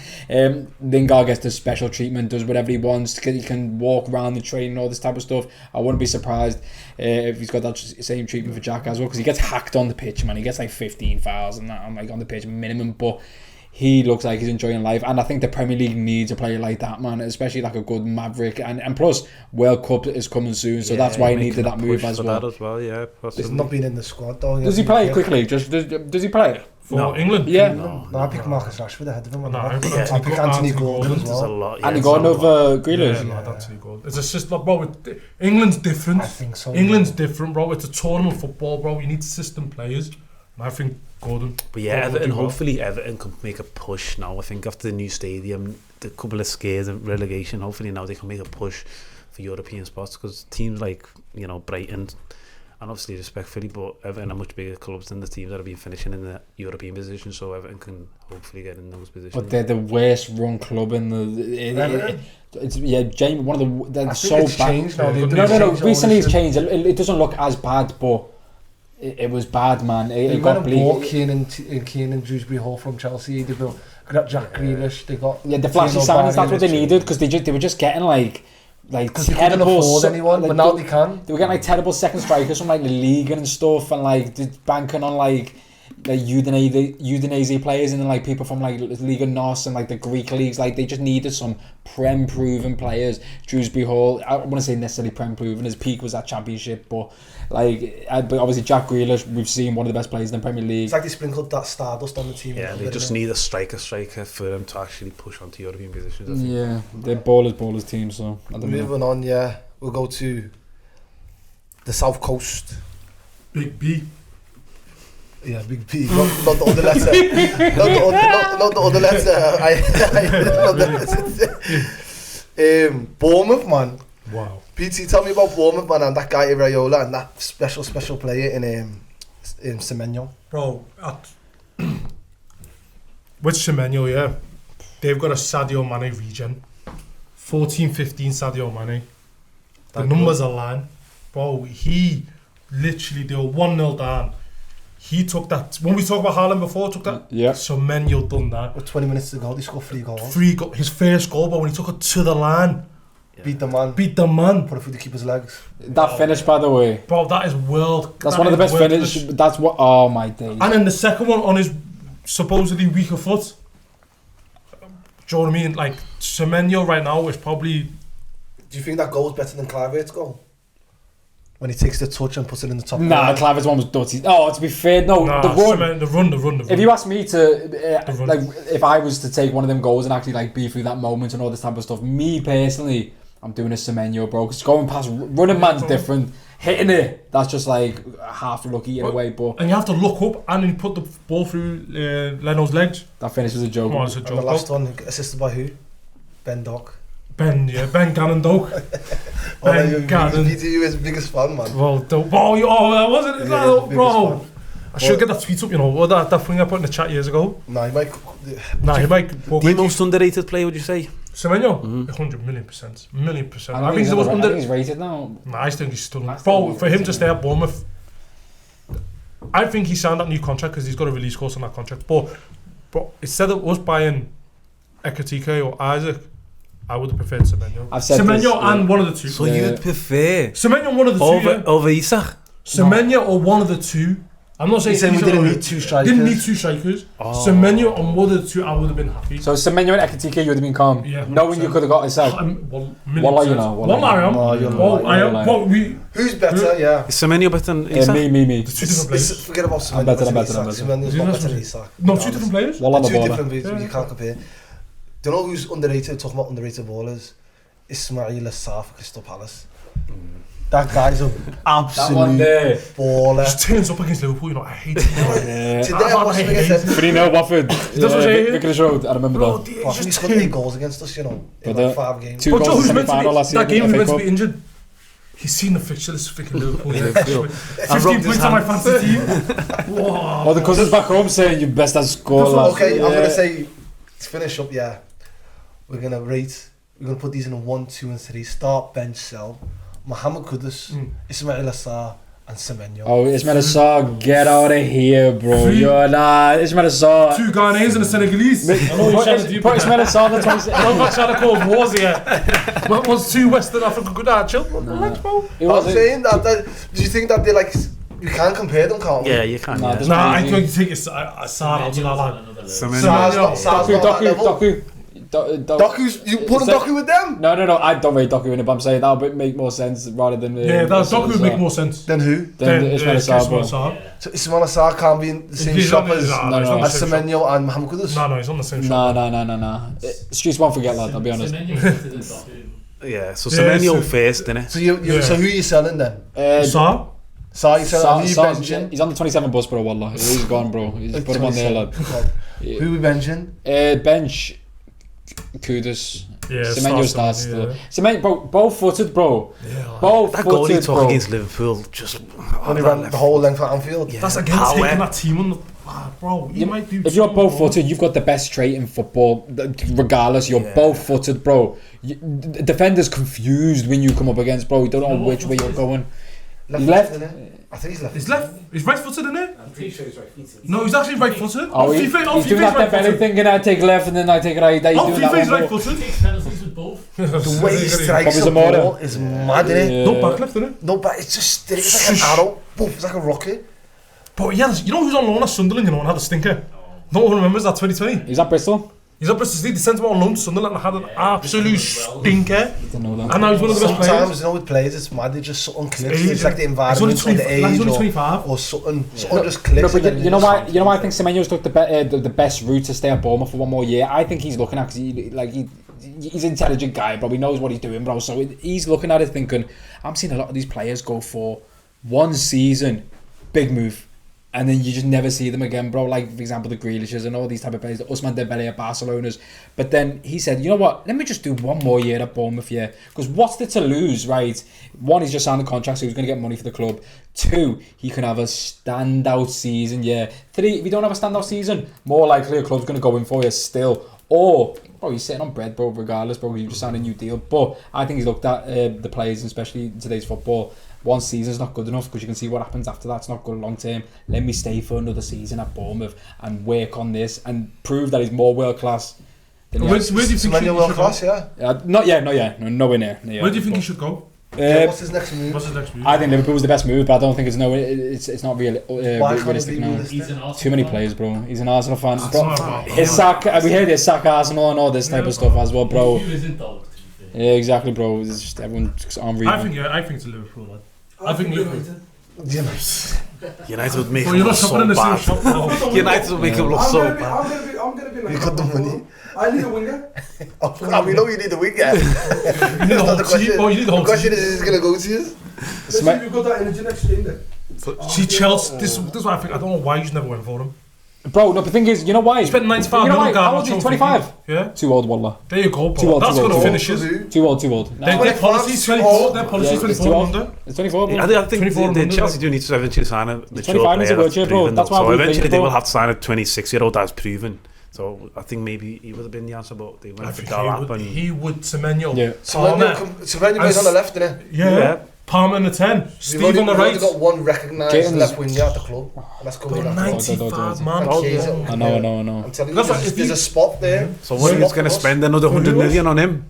Lingard gets the special treatment, does whatever he wants. He can walk around the train and all this type of stuff. I wouldn't be surprised if he's got that same treatment for Jack as well, because he gets hacked on the pitch, man. He gets like 15 fouls and that on the pitch minimum, but he looks like he's enjoying life, and I think the Premier League needs a player like that, man, especially like a good maverick, and plus World Cup is coming soon, so that's why he needed that move as well. Yeah, he's not been in the squad though. Does he play quickly? Does he play for England? Yeah. No, I pick Marcus Rashford ahead of him. I pick Anthony Gordon as well. Anthony Gordon over Grealish. Yeah, Anthony Gordon. It's a system, bro. England's different. I think so. England's different, bro. It's a tournament football, bro. You need system players. And I think Gordon. But yeah, hopefully Everton can make a push now. I think after the new stadium, the couple of scares and relegation, hopefully now they can make a push for European spots, because teams like, you know, Brighton, and obviously respectfully, but Everton are much bigger clubs than the teams that have been finishing in the European position, so Everton can hopefully get in those positions. But they're the worst run club in the. It's Jamie. One of the. They're so bad. No. Recently it's changed. It doesn't look as bad, but it was bad, man. They got Keane and Dewsbury Hall from Chelsea. They got Jack Grealish. They got the flashy signings. That's what they needed, because they were just getting like because they couldn't afford anyone, but now they can. They were getting like terrible second strikers from like the league and stuff, and like banking on like Udinese players, and then like people from like Liga NOS and like the Greek leagues. Like, they just needed some Prem proven players. Dewsbury Hall, I wouldn't say necessarily Prem proven. His peak was at Championship, but obviously Jack Grealish, we've seen one of the best players in the Premier League. It's like they sprinkled that stardust on the team. Yeah, they just need a striker for them to actually push onto European positions. Yeah, they're ballers team. So moving on, yeah, we'll go to the South Coast. Big B. Yeah, Big B. Not the other letter. not the other letter. Bournemouth, man. Wow. PT, tell me about Bournemouth, man, and that guy Iraola and that special player in Semenyo. Bro, with Semenyo, yeah, they've got a Sadio Mane regen. 14-15 Sadio Mane. The numbers are lying. Bro, he literally, they were 1-0 down. He took that, when we talked about Haaland before, took that. Yeah. Semenyo done that. With 20 minutes to go, they scored 3 goals. His first goal, but when he took it to the line. Yeah. Beat the man. Put it through the keeper's legs. That finish, by the way. Bro, that is world. That's one of the best finishes. That's what, oh my days. And then the second one on his supposedly weaker foot. Do you know what I mean? Like, Semenyo right now is probably... Do you think that goal is better than Kluivert's goal? When he takes the touch and puts it in the top. Nah, Kluivert's one was dirty. Oh, to be fair, no, the run. If you ask me to, like, if I was to take one of them goals and actually like be through that moment and all this type of stuff, me personally, I'm doing a Semenyo, bro. Because going past running man's different. Hitting it, that's just like half lucky in a way. But and you have to look up and then put the ball through Leno's legs. That finish was a joke. Come on, it's a joke. And the last one assisted by who? Ben Dock. Ben Gannon Doak. Ben Gannon. He's his biggest fan, man. Well, that wasn't it, bro. I should get that tweet up, you know, or that thing I put in the chat years ago. Nah, he might. The most underrated player, would you say? Semenyo? 100 million %. Million %. I think he think he's rated now. Nah, I think he's still... Bro, for him to stay at Bournemouth, I think he signed that new contract because he's got a release clause on that contract. But instead of us buying Ekatike or Isaac, I would have preferred Semenyo. Semenyo and one of the two. So you'd prefer Semenyo and one of the two, over Isak? Semenyo or one of the two. I'm not saying we didn't need 2 strikers. Didn't need 2 strikers. Semenyo and one of the two, I would have been happy. So Semenyo and Ekatike, you would have been calm. Yeah. Knowing you could have got yourself. Wallah, you know. I am. Who's better? Yeah. Is Semenyo better than Isak? Me. The 2 different players. Forget about Semenyo. I'm better. Semenyo's not better than Isak. No, 2 different players. Wallah, 2 different players. You can't compare. Do you know who's underrated? Talking about underrated ballers. Ismail Assar for Crystal Palace. That guy's an absolute baller. Just turns up against Liverpool, you know, I hate it. Today I watched him against 3-0 Watford. That's what I'm saying. Vicarage Road, I remember that. He scored 8 goals against us, you know, in like 5 games. 2 goals in the semi-final last season. That game he was meant to be injured. He's seen the fixture, this freaking Liverpool. 15 points on my fantasy team. Wow. Well, the cousins back home saying you best have scored. Okay, I'm going to say, to finish up, yeah, we're going to put these in a 1, 2 and 3. Start, bench, sell. Mohamed Kudus, Ismail Assar and Semenyo. Oh, Ismail Assar, get out of here, bro. You're not Ismail Assar. 2 Ghanaians and a Senegalese. Put Ismail Assar on the 26th. I'm not trying to cause wars here. What was 2 Western African good at chill? I'm saying that, do you think that they like, you can compare them, can't we? Yeah, you can. Nah, I think it's Assar. Semenyo. Doku's, you put Doku with them? No, I don't rate Doku in it, but I'm saying that would make more sense rather than... Doku would make more sense. Than who? Than Ismail Assar. So Ismail Assar can't be in the same shop as Semenyo and Mohamed Kudus? No, he's on the same shop. No. Streets won't forget, lad, I'll be honest. Yeah, so Semenyo first, innit? So who are you selling then? Sa, you selling? Who you benching? He's on the 27 bus, bro, wallah. He's gone, bro. He's put him on there, lad. Who are we benching? Bench... Kudus. Semenyo starts still. Semenyo, both-footed, bro. Both-footed, that goal he took against Liverpool just... When he ran the whole length of Anfield. Yeah, that's against taking that team on the... Bro, you might do... If you're both-footed, you've got the best trait in football. Regardless, you're both-footed, bro. Defender's confused when you come up against, bro. You don't know which way you're going. Left. I think he's left. He's left. He's right-footed, isn't it? I'm pretty sure he's right-footed. No, he's actually right-footed. He's doing that Dembele thing, and I take left and then I take right. FIFA's right-footed. He takes penalties with both. The way he strikes the ball is mad, isn't it? No back left, isn't it? No back, it's just straight, it's like an arrow. Boom, it's like a rocket. But yeah, you know who's on loan at Sunderland, you know, and had a stinker? No one remembers that 2020. He's at Bristol. He's at Bristol City, they sent him on loan to Sunderland and had an absolute stinker. Didn't know that. And now he's one of the best players. Sometimes, you know, with players, it's mad, they just something clicks. It's like the environment or the age he's only 25. or something just clicks. No, but you know why I think Semenyo's took the best route to stay at Bournemouth for one more year? I think he's looking at, cause he's an intelligent guy, bro. He knows what he's doing, bro. So he's looking at it thinking, I'm seeing a lot of these players go for 1 season, big move. and then you just never see them again, bro. Like, for example, the Grealishes and all these type of players, the Ousmane Dembele at Barcelona's. But then he said, you know what, let me just do one more year at Bournemouth, yeah. Because what's there to lose, right? One, he's just signed a contract, so he's going to get money for the club. Two, he can have a standout season, yeah. Three, if you don't have a standout season, more likely a club's going to go in for you still. Or, bro, he's sitting on bread, bro, regardless, bro. You just signed a new deal. But I think he's looked at the players, especially in today's football. One season's not good enough because you can see what happens after that. It's not good long term. Let me stay for another season at Bournemouth and work on this and prove that he's more world class. Where do you think he should go? Not yet. No, nowhere near. Where do you think he should go? What's his next move? I think Liverpool's the best move, but I don't think it's not realistic now. Too many players, bro. He's an Arsenal fan. We heard it, sack Arsenal and all this type of stuff as well, bro. Yeah, exactly, bro. It's just everyone's on reading. I think it's a Liverpool, lad. I think Liverpool. United would make him look so bad. United would make him look so bad. I'm gonna be like, you got the money. I need a winger. We know you need a winger. You need the whole team. The question is going to go to you? Listen, you've got that energy next game then. See, Chelsea, this is what I think. I don't know why you never went for him. Bro, no, the thing is, you know why? He spent 95 million. How old is he? 25? Yeah. Too old, wallah. There you go, bro. That's going to finish us. Too old. Their policy is 24. Their policy is 24. It's 24, bro. I think Chelsea do need to eventually sign a mature 25 needs a word, bro. That's why so eventually they will have to sign a 26-year-old that's proven. So I think maybe he would have been the answer, but they went for Dalap. He would Semenyo. Yeah. Semenyo plays on the left, innit? Yeah. Palmer on the 10. Steve on the right. We've got one recognised left winger at the club. That's coming up. 95, man. I know. I'm telling you, there's a spot there. So William's going to spend another 100 million on him?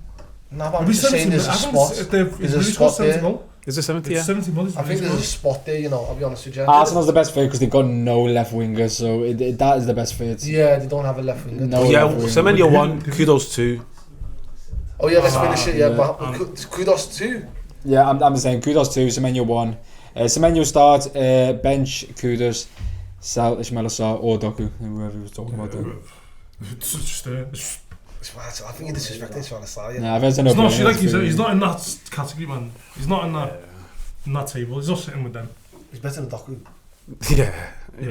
No, but I'm just saying there's a spot. There's a spot there. Is it 70? Yeah. 70 million. I think there's a spot there, you know, I'll be honest with you. Arsenal's the best fit because they've got no left winger, so that is the best fit. Yeah, they don't have a left winger. No, yeah, Semenyo 1, Kudos 2. Oh yeah, let's finish it, but Kudos 2. Yeah, I'm saying Kudos 2, Semenyo 1. Semenyo starts, bench, Kudos, Sal, Ismail Assar, or Doku, whoever he was talking about there. It's just I think you're disrespecting Ismail Assar. Yeah, I've heard no. He's not in that category, man. He's not in that table. He's not sitting with them. He's better than Doku. Yeah.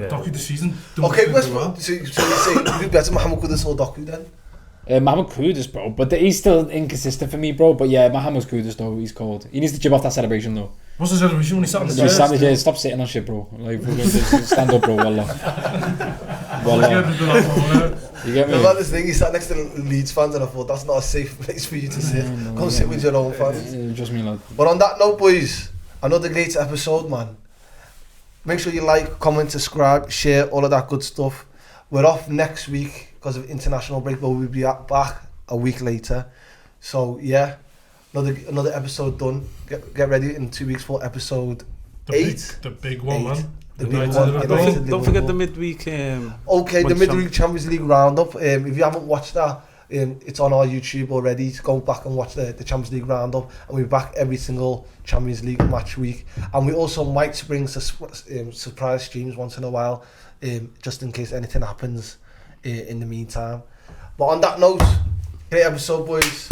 Doku this season. Okay, so you say who's better, Mohamed Kudus or Doku then? Mohamed Kudus, bro, but he's still inconsistent for me, bro. But yeah, Mohamed Kudus though, he's cold. He needs to jib off that celebration though. What's the celebration when he sat on the stairs? Stop sitting on shit, bro. Like, we're going to stand up, bro. Wallah. You get me? About this thing, he sat next to Leeds fans and I thought that's not a safe place for you to sit. Come sit with your own fans. Just me, lad. But on that note, boys, another great episode, man. Make sure you like, comment, subscribe, share, all of that good stuff. We're off next week because of international break, but we'll be back a week later. So yeah, another episode done. Get ready in 2 weeks for episode 8. The big one, man. The big one. Don't forget the midweek. Okay, the midweek Champions League roundup. If you haven't watched that, it's on our YouTube already. Go back and watch the Champions League roundup, and we're back every single Champions League match week. And we also might bring surprise streams once in a while, just in case anything happens in the meantime. But on that note, great episode, boys.